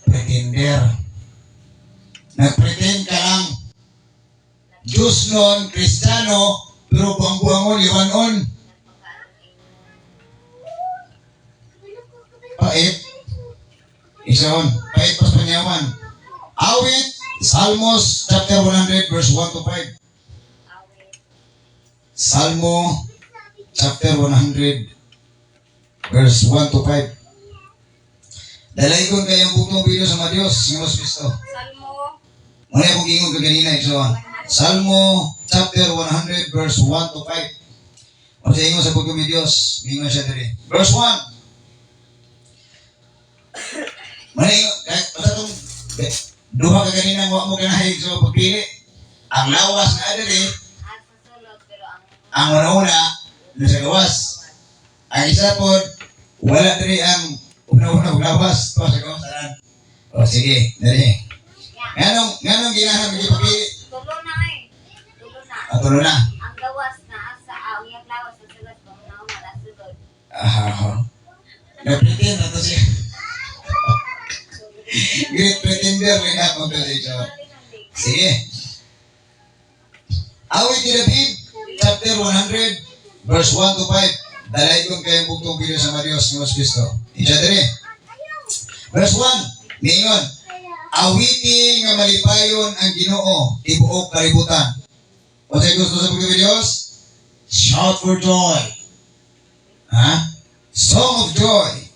pretender. Nagpretend ka lang. Diyos nun, Kristiyano, pero buang-buangon, iwanon. Pait. Isaon, pait pas panyawan. Awit, Salmos chapter 100 verse 1 to 5. Salmo chapter 100 verse 1 to 5. Dalaykon kayong butong video sa mga Diyos, ng Los Cristo. Salmo. Muna akong gingon kaganina, Isaon. Salmo chapter 100 verse 1 to 5. O sa ingon sa butong Diyos, gingon siya dali. Verse 1. Muna ingon, basta itong duha ka ganina, huwag mo kanahig sa pagpili. Ang lawas na dali, Ang susunod, pero ang una-una, nasa gawas. Ang isa po, wala dali ang una-una lawas. Ito sa gawasan. O sige, dali. Nganong ginahanap hindi pagpili? tulo na eh. Tulo na. Tulo na. Ang gawas na asa, yung lawas sa sulat ko, na malasugod. Nag-pretend na to siya. Great pretender rin ako to siya. Sige. Awit ni David, chapter 100, verse 1 to 5. Dalay kong kayong bugtong video sa Marios ni Mas Cristo. Isya dali. Verse 1, ningon, awiti nga malipayon ang Ginoo, tibuok kalibutan. O sa'yo gusto sa bugtong videos? Shout for joy. Song of joy.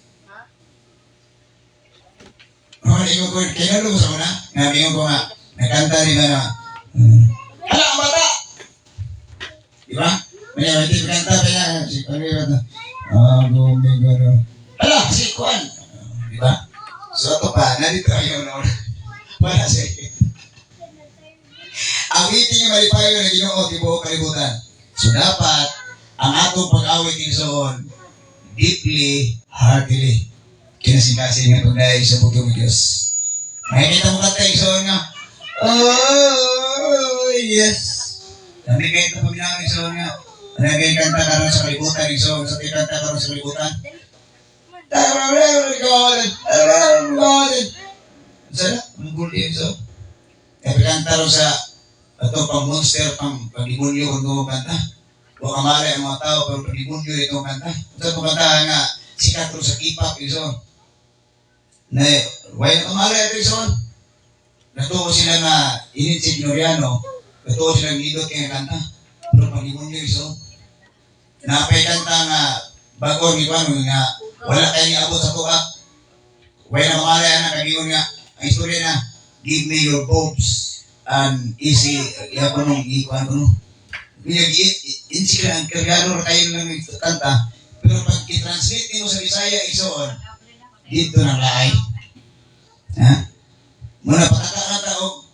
Ingon ko, kinalo mo sa una? Ingon ko nga, nakanta rin na hala, ang bata! Diba? May hindi kanta pa yan. Si Panginoon na, hala, si Kwan! Diba? So, ito pa, nandito ayaw na una. Wala siya. Awitin yung malipayo na Ginoo, tibuok kalibutan. So, dapat, ang atong pag-awit kinsoon, deeply, heartily, kinasing-kasing nga pagdahil sa bugtong Diyos. Makikita mo kanta yung nga, oh, yes. Sabi kayo ito pag namin yung nga, ano kayo kanta karoon sa kalibutan, yung sa kayo kanta karoon sa kalibutan. Sana, ang guli yung song. Kaya kanta rin sa ito pang monster, pang pag-demonyo kung ito kanta. O kamali ang mga tao, pero pag-demonyo ito kanta. Ito kanta nga, sikat rin sa K-pop yung song. Na, why kamali ito yung song? Natuwa sila na init si Gloriano, natuwa sila ngidot kaya kanta. Pero pag-demonyo yung song. Napay kanta nga, bago ang iwan nga, wala kayo niabot sa tuwa. Why na kamali na kagingon nga, ang istorya na, give me your hopes and easy, ko nung ikuan ko nung. Kaya insi ka ang karyano kayo lang kanta, pero pag i-translate mo sa Bisaya, isoon, dito ng laay. Muna patakakata o,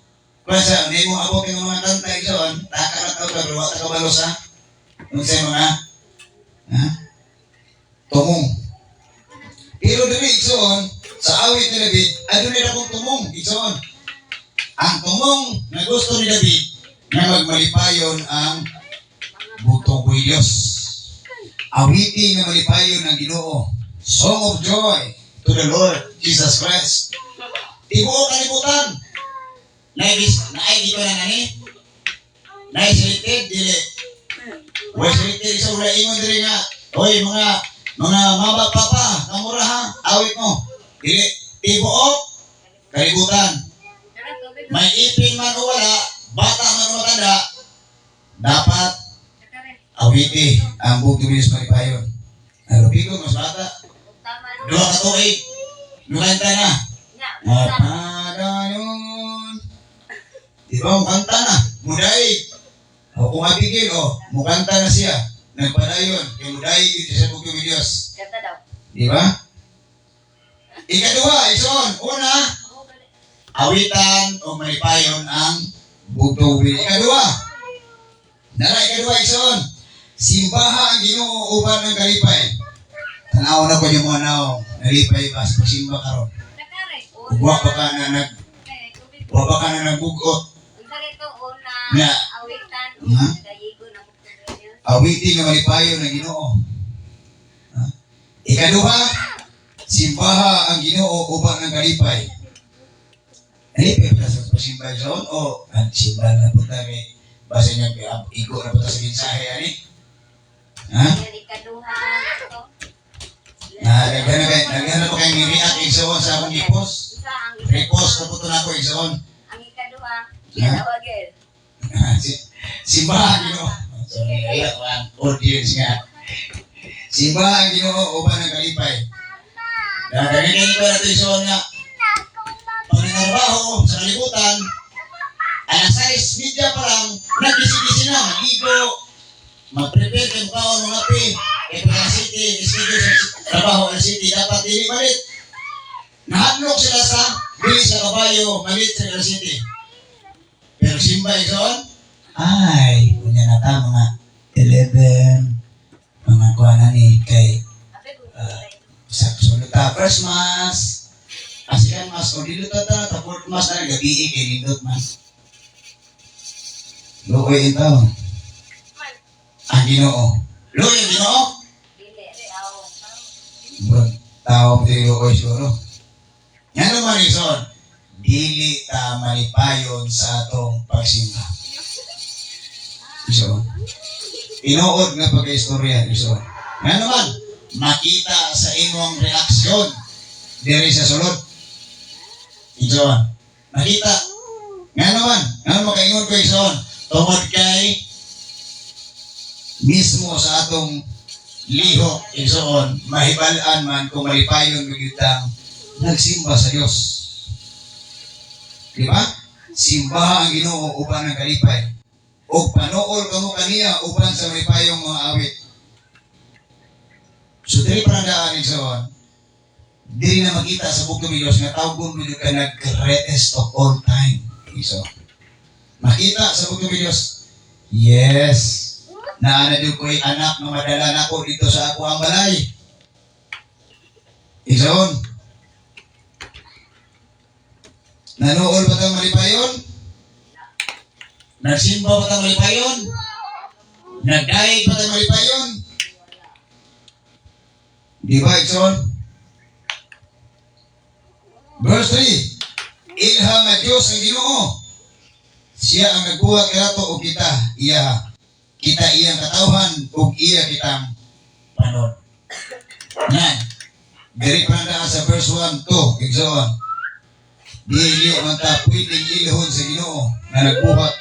klasa, hindi mo abot yung mga kanta isoon, takakata o, pero wata ka balo sa, kung sa mga, tumong. Pero dali isoon, sa awit ni David, adun nila kong tumong, isoon. Ang tumong na gusto ni David na magmalipayon ang bugtong ko'y Diyos. Awiti nga malipayon ang Ginoo. Song of joy to the Lord Jesus Christ. Tibuok kalibutan. Naay di ba na nani? Naay selected, dili. Way selected isa wala ingon diri nga. Oy mga mama papa, kamura ha, awit mo. Dili, tibuok kalibutan. May ipin man o wala, bata man o matanda, dapat awiti ang bugtong Diyos malipayon. Ano, pigo, mas bata. Dua ka tuig, nukanta na. Napadayon. Di ba, mukanta na. Mudaig. O kung abigil, mukanta na siya. nagpadayon, kay muday dito sa bukid ng Diyos. Kata daw. Di ba? Ikaduha, ison, una, awitan o malipayon ang bugtong bili. Ikaduha, ikaduha, ison, simbaha ang Ginoo uban ng kalipay. Tanaw na ko yung mga naong nalipay ba sa pagsimba karon. Nakare. Wa pa ka na nagbugot. Ang sarito una, Na. awitan, Ha? dayigo na mukha. Awitin nga malipayon ng Ginoo. Ha? Ikaduha, simbaha ang Ginoo uban ng kalipay. Nalipay pa sa pagsimba ison o ang simba na po tayo basa niya igo na po tayo sa mensahe ani. Ha? Yan ikaduha. Ito. Naghanap pa kayong react igsoon sa akong ipos. Isa ang Repost na po ito na ako igsoon. Ang ikaduha, kinawagin. Simbahan Ginoo. Sorry, ayan ang audience nga. Simbahan Ginoo uban ng kalipay. Gagamitin ko na ito igsoon nga. Pagninarbaho sa kalibutan, alas 6 media pa lang, nagkisi-kisi na, magigo, mag-prepare kayo kaon mga pi. Kaya pagka city, schedule sa trabaho ng city, dapat dili malit. Nahanlok sila sa bilis sa kabayo, malit sa city. Pero simba ison, ay, kunya na ta mga 11, mga kuhanan ni kay sa sunod ta, first mass, asikan mas, o dito ta, fourth mass na gabi kay nindot mas. Luoy ito. Ang Ginoo. Luoy ang Ginoo? Tao mo tayo luoy siguro. Yan naman ison, dili ta malipayon sa atong pagsimba. Iso. Inuod nga pagka-istorya, iso. Yan naman, makita sa imong reaksyon diri sa sulod. Iso. Makita. Nga naman, nga makaingon ko iso. Tungod kay mismo sa atong liho, isoon, mahibalaan man kung malipayon magitang nagsimba sa Diyos. Di ba? Simbaha ang Ginoo uban ng kalipay. O panool kamo kaniya uban sa malipayong mga awit. So, dili pa nandaan isoon. Dili na makita sa bukid ng Diyos nga tawgon mo ka nag-greatest of all time. Iso. Makita sa bukid ng Diyos. Yes. Naana din ko'y anak na madala na ko dito sa ako ang balay. Isoon. Nanool ba tang malipayon? Nagsimba ba tang malipayon? Nagdaig ba tang malipayon? Di ba, Isoon? Verse 3. Ilham na Diyos ang Ginoo. Siya ang nagbuhat kanato o kita, iya. Kita iyang katawhan o iya kitang panon. Yan. Diri pa na sa verse 1 to, Igsoon. Dili man ta pwedeng ilhon sa Ginoo na nagbuhat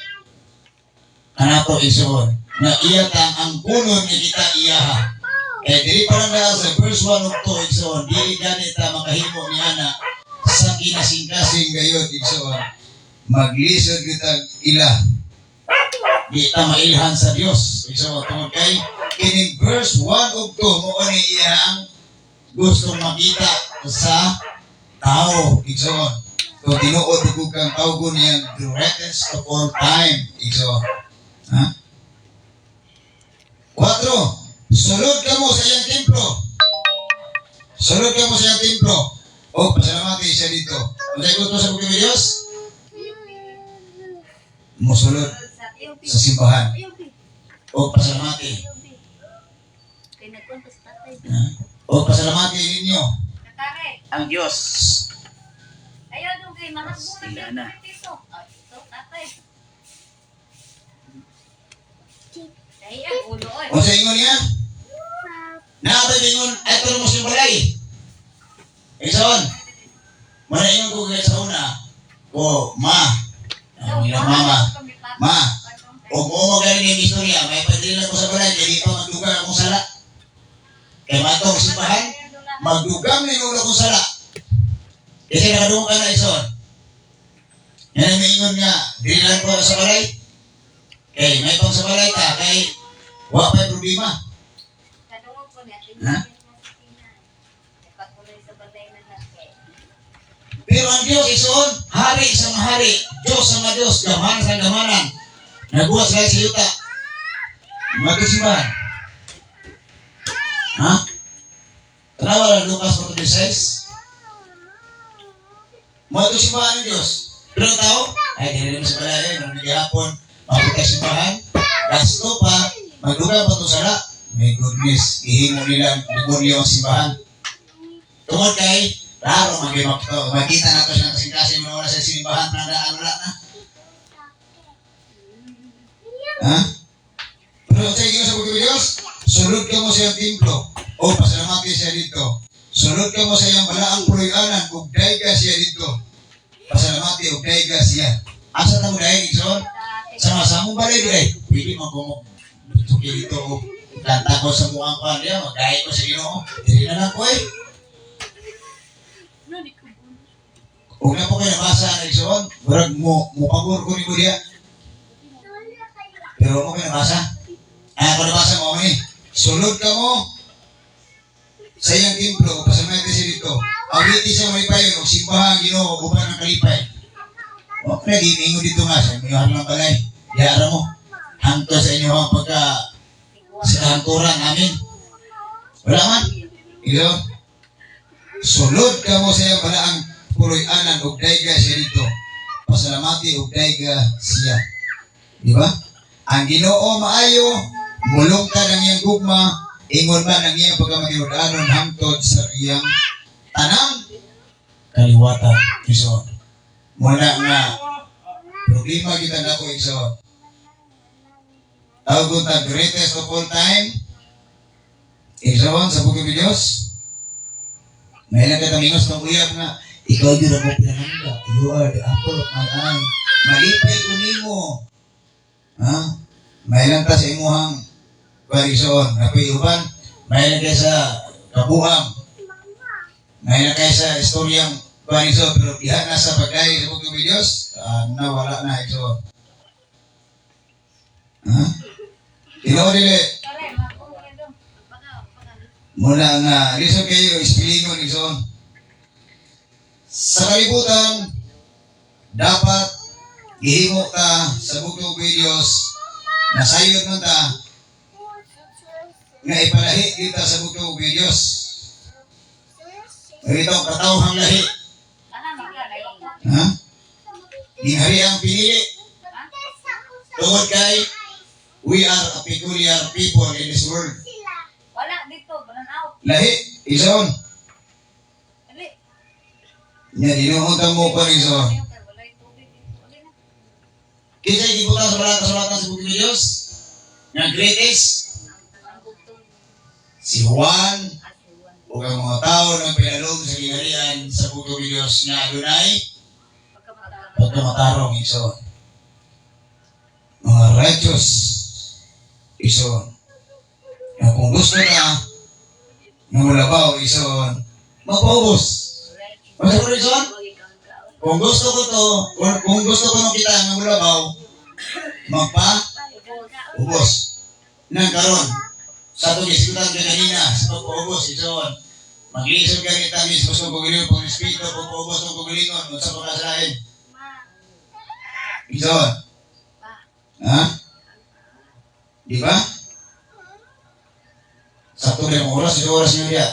kanato Igsoon. Na iya tang ang punon ni kita iyaha. Kaya diri pa na sa verse 1 to, Igsoon. Dili gani ta makahimo ni ana sa kinasing-kasing gayod Igsoon. Maglisod kita ila. Di ta mailhan sa Dios. So tungod kay kining verse 1 ug 2 mo ni iyang gustong makita sa tao. Igsoon. So tinuod ug kang tawgon niyang greatest of all time. Igsoon. Ha? 4. Sulod kamo sa iyang templo. Sulod kamo sa iyang templo. O pasalamati siya dito. Unsa gusto sa bukid ng Dios? Musulod sa simbahan. O pasalamati. O pasalamati ninyo ang Diyos. Ayaw doon kay mahal mo Sila na na. piso. Ito, tatay. Kaya, ulo oy. O sa ingon niya? Naabay ingon, ay pero mo simbalay. Isaon. Mana ingon ko kaya sa una. O, ma. Ang ilang mama. Ma. O mo galing yung istorya, may padrila ko sa balay, hindi pa magdugang akong sala. Kaya matong simbahan, magdugang na yung akong sala. Kasi nakadungo ka na ison. Yan ang ingon nga, dirilan ko sa balay. Kay may pang sa balay ka, kay Wa pa'y problema. Kadungog ko niya. Ha? Pagkuloy sa balay na nakit. Pero ang Diyos ison, hari sa mga hari, Diyos sa mga Diyos, gamanan sa gamanan. Nabuwas kayo sa yuta. Magkusimbahan. Ha? Tanawa lang Lucas 4:16. Magkusimbahan ng Diyos. Pero ang tao, ay hindi naman sa balay, nung nagihapon, mapunta simbahan, gasto pa, magduga pa ito sala. My goodness, ihingo nila, demonyo ang simbahan. Tungod kay, klaro, makita na ito siya ng kasing-kasing mga oras sa simbahan, panandaan wala na. Ha? Pero sa inyo sa Bukid Diyos, sulod ka mo sa iyong templo, o pasalamati siya dito. Sulod ka mo sa iyong balaang puloy-anan, ug dayga siya dito. Pasalamati ug dayga siya. Asa ta mo dayeg igsoon? Sama-sama balay di ay. Pwede man ko tuki dito o kanta ko sa mukhang pa niya, magdayeg ko sa Ginoo. Dili na lang ko eh. Huwag na po kayo nabasa na igsoon. Murag mo pagor ko ni mo diya. Pero mo kayo nabasa? Ay ako nabasa mo ni. Sulod ka mo sa iyang templo, pasalamati siya dito. Awiti siya may payon, o simbahan Ginoo, uban ng kalipay. O, nag-iingo dito nga sa inyohan ng balay. Yara mo. Hangto sa inyohan pagka sa kahangturan namin. Wala man. Ito. Sulod ka mo sa iyang balaang puloy-anan, ug dayga siya dito. Pasalamati ug dayga siya. Di ba? Ang Ginoo maayo, mulong ka ng iyang gugma, ingon man ang iyang pagkamatinudanon hangtod sa iyang tanang kaliwatan. Iso. Muna nga, problema kita na ko iso. Tawag ko ta greatest of all time. Isoon sa Bukid ng Diyos. May lang katamingos ng uyab nga, ikaw yun ako pinananda. You are the apple of my eye. Malipay ko nimo. Ha? May lang ta sa imuhang barisoon. Napayuban. May lang kayo sa kabuhang. May lang kayo sa istoryang barisoon. Pero diha na sa pagkain sa Bukid ng Diyos, nawala na ito. Ha? Tinaw dili. Mula nga, lisod kayo, ispilingon, ison. Sa kalibutan, dapat ihimo ta sa Bukid ng Diyos, nasayod mo ta, nga ipalahi kita sa Bukid ng Diyos. Ito, katawhang lahi. Ha? Dinghari ang pinili. Tungod kay, we are a peculiar people in this world. Wala dito, burnout. Lahi, ison. Dali. Nya, dinuuntan mo pa rin ison. Walay tubig dito. Dali na. Kisa'y gibutan sa balatan sa Bukid ng Diyos. Nga greatest, Ang bugtong si Juan, asiwan. o ang mga tao ng pinalong sa kinarian sa Bukid ng Diyos nga adunay, Pagkamatang. pagkamatarong ison. Mga righteous ison. Nga kung gusto na, nga mulabaw ison, magpaubos. Masa ko ison? Kung gusto ko to, kung gusto ko nung kita nga mulabaw, magpa-ubos. Nang karon, sa itong isikutan ka kanina, sa pagpaubos ison, mag-iisog ka nita mismo sa pagpagulingon, pag espiritu, pagpaubos ng pagpagulingon, kung sa pagkasalain. Ison. Ha? Di ba? Sakto na yung oras, yung oras nyo diya.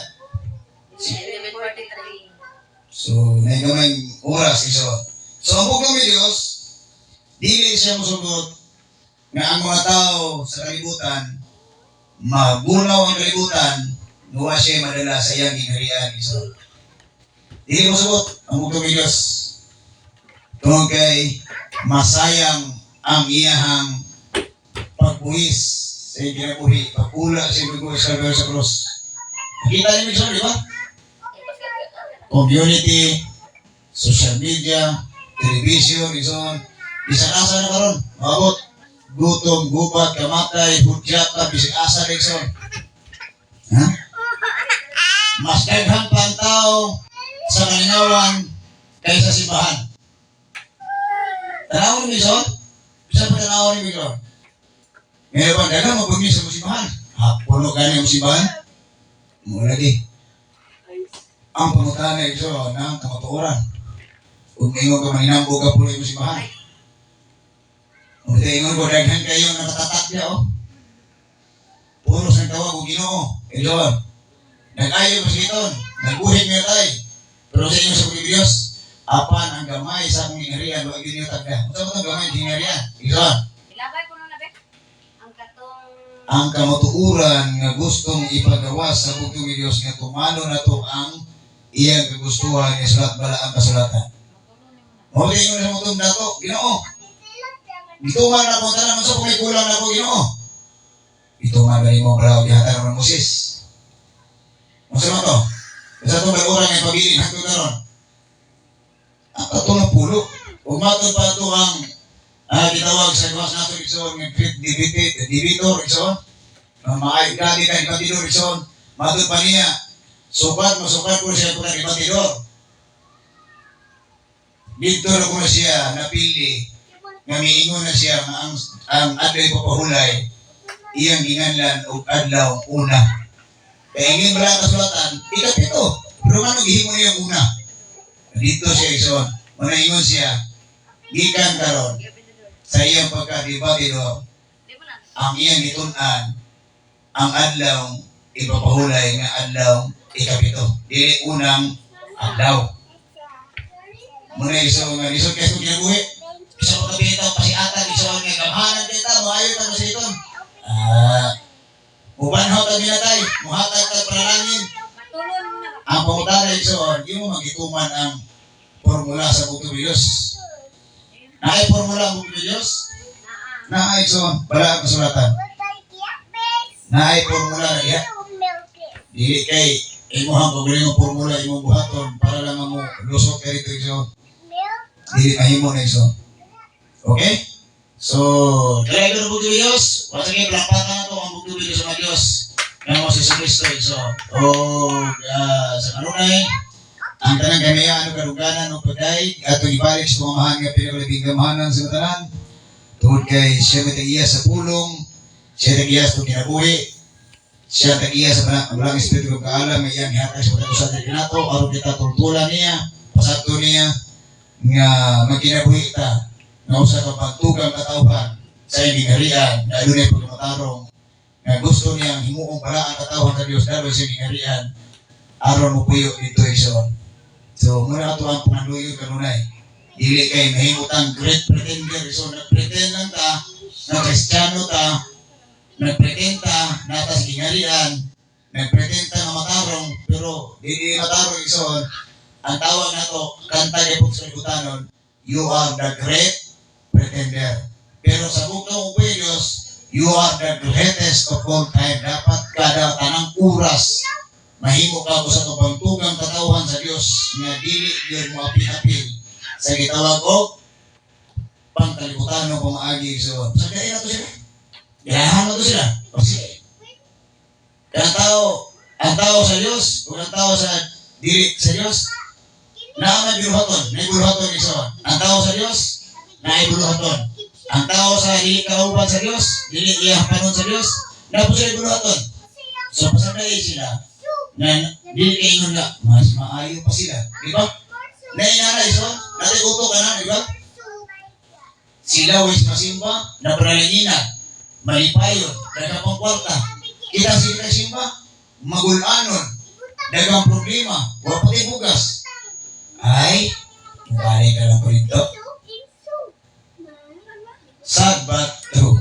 So, naigamay oras iso. So, ang Bukid ng Diyos, dili siya musugot nga ang mga tao sa kalibutan, magunaw ang kalibutan, nuwa siya madala sa iyang ginharian iso. Dili musugot ang Bukid ng Diyos. Tungkol kay masayang ang iyahang pagbuhis sa iyang kinabuhi, pagpula sa iyang pagbuhis sa krus. Nakita niyo ito, di ba? Community, social media, television, ison, bisag-asa na karon, maabot, gutom, gubat, kamatay, hudyat, bisag-asa na ison. Ha? Mas daghang pa ang tao sa kalingawan kaysa simbahan. Tanawon ni ison? Bisa pa tanawon ni ison? Ngayon ba, dagang mabunyi sa musibahan. Puno ka na yung musibahan. Mula lagi. Ang pangutana ito ng kamatuoran. Kung ingon ka maninambo ka puno yung musibahan. Kung ingon ko, daghan kayo nakatatak niya, oh. Puro sa tawag o Ginoo. Ito, nag-ayo ko sa iton. Nagbuhin niya tayo. Pero sa inyo sa pagiging Diyos, apan ang gamay sa akong hinarian, huwag yun yung tagda. Ito ba itong gamay ng hinarian? Ito, Ilabay ko na be. Ang katong ang kamatuuran nga gustong ipagawas sa bugtong ni Diyos nga tumano na to ang iyang kagustuhan ni sulat bala ang kasulatan. Mawala yung sa mutong dato, Ginoo. Ituman na po tanan sa kung may kulang na po, Ginoo. Ituman na mo braw gihatan ng Moses. Masa mo to? Sa itong mag-urang ay pabiling hanggang karon. Ang katong na pulo. Huwag matod pa ito ang gitawag sa gawas nato Rikson ng divitor Rikson. Grabe ka ipatidor Rikson. Matod pa niya. Sukat ko siya po na ipatidor. Dito na ko na siya napili. Nga miingon na siya ang adlay papahulay. Iyang ginganlan o adlaw una. Kaya ingin bala kasulatan, ikapito. Pero ano gihimo niya una? Dito siya Rikson. Manaingon siya. Gikan karon sa iyang pagkadibatidor, ang iyang gitunan, ang adlaw ipapahulay nga adlaw ikapito. Dili unang adlaw. Muna iso nga lisod kayo itong kinabuhi. Isa ko kapitaw, pasiatan, iso nga gamhanan kita, maayo ta sa iton. Mubanhaw ta minatay, muhatag ta panalangin. matulon mo na. Ang pangutana iso, di mo magituman ang formula sa bugtong ni Diyos. Naay formula ang bugtong ni Diyos? Naay iso, bala ang kasulatan. Naay formula na diya. Dili kay imuhang pagbiling ng formula imong buhaton para lang mo lusot kay rito iso. Dili mahimo na iso. Okay? So, kaya ito ng bugtong ni Diyos. Wala sa kayo, palapakan na ito ang bugtong ni Diyos sa mga Diyos. Nga mo si Kristo iso. Sa kanunay, ang tanang gamaya, karuganan, o pagay, at ibalik sa pamamahan nga pinakalabing gamahanan sa matanan. Tungkol kay siya may tag-iya sa pulong, siya tag-iya sa kinabuhi, siya tag-iya sa malang espiritu ng kaalam, may iyang ihatay sa pagkakusa ng kinato, araw kita tultulan niya, pasakto niya, nga magkinabuhi ta, nga usa ka pagtugang katawhan sa iyong harian, na adunay pagmatarong, nga gusto niyang himuong pala ang katawhan sa Diyos dahil sa iyong harian, aron mo puyo dito iso. So, muna ito ang pangaluyo kanunay. Dili kay mahimutang great pretender. So, nag-pretend lang ta, na Kristiyano ta, nag-pretend ta, natas gingarian, nag-pretend ta na matarong, pero dili matarong iso. Ang tawag na to, kanta kay po sa libutanon, you are the great pretender. Pero sa bukong Diyos, you are the greatest of all time. Dapat kada tanang oras, mahimo ka ko sa kabantugang katawhan sa Diyos nga dili yun mo apil-apil sa gitawag o pangkalibutan ng pamaagi. So, sagdain na to sila. Gayahan na to sila. O sige. Ang tao sa Diyos, kung ang tao sa dili sa Diyos, naamay biluhaton, may biluhaton iso. Ang tao sa Diyos, naay biluhaton. Ang tao sa dili kauban sa Diyos, dili iya panon sa Diyos, na po sila biluhaton. So, pasagdain sila. Na dili kayo nga, mas maayo pa sila. Di ba? Nainara iso, natin uto ka na, di ba? Sila wis masimba, na panalinginan, malipayon, dagang kwarta. Kita sila simba, magulanon, dagang problema, wala pati bugas. Ay, balik ka lang po dito. Sad but true.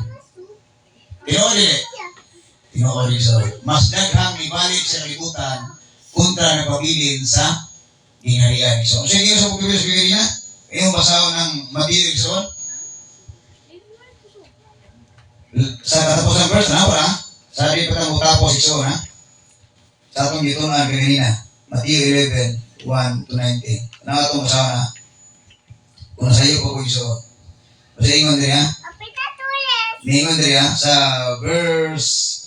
Tinuod so, mas daghang ibalik sa kalibutan kontra na pabilin sa gingharian. So, sige sa pagkakas bigay na, yung basahon ng mabilin so, sa katapusan verse na, wala? Sabi pa tayo tapos iso, ha? Sa atong dito na kanina, Matthew 11, 1-19. Nakatong basahon na. Kung sa iyo po ko iso. Kasi ingon din, ha? Ingon din, ha? Sa verse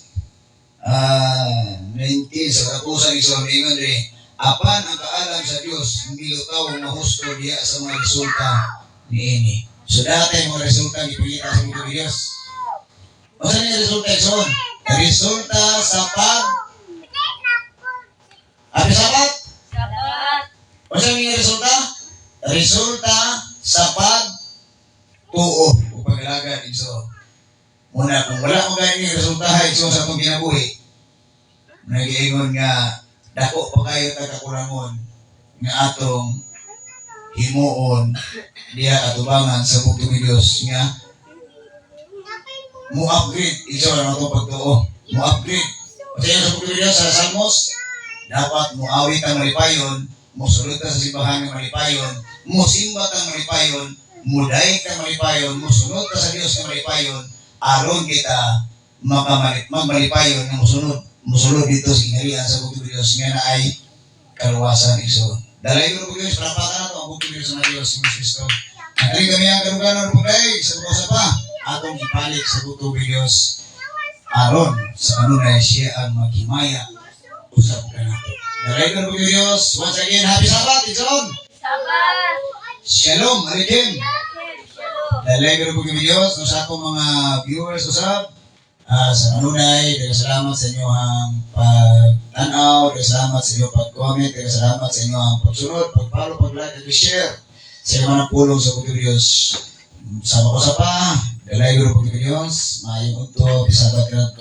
19, sa katapusan iso, ingon din, apan ang kaalam sa Diyos, milutaw ang mahusto diya sa mga resulta ni Ini. So dati mga resulta ipilita sa mga Diyos. O saan yung resulta ison? Resulta sa Abi sabat? Sabat. O saan yung resulta? Resulta sa tuo o pag-alagad iso. Muna, kung wala mo ganyan yung resulta iso sa itong kinabuhi, nag-iingon nga, dako pa kayo tagkakulangon nga atong himuon diha atubangan sa bugtong ni Dios nga mo-upgrade iso na itong pagtuo. Mo-upgrade. Kasi sa bugtong ni Dios sa Salmos, dapat mo-awit ang malipayon, mo-sulod ka sa simbahan ng malipayon, mo-simba kang malipayon, muday kang malipayon, mo-sunod ka sa Dios ng malipayon, aron kita magmalipayon na musunod dito sa ingarihan sa bugtong Diyos nga na ay kaluwasan iso. Dalay ko ng Diyos, prapatan na ito ang bugtong Diyos ng Diyos ng Kristo. Ang kaling kami ang kanuganan ng pagay sa bukas pa, atong ipalik sa bugtong Diyos. Aron sa kanunay siya ang maghimaya usap ka nato. Dalay ko ng Diyos, once again, happy Sabbath, Itzon! Sabat. Shalom, Alikim! Shalom. Dalay ko ng Diyos, sa akong mga viewers usap, sa kanunay, salamat sa inyo ang pag-tanaw, salamat sa inyo pag-comment, salamat sa inyo ang pagsunod, pag-follow, pag-like, at share sa inyo manang pulong sa Bugtong Diyos. Sama ko sa pa, dalay ko ng Diyos, maayong unto, isabat ka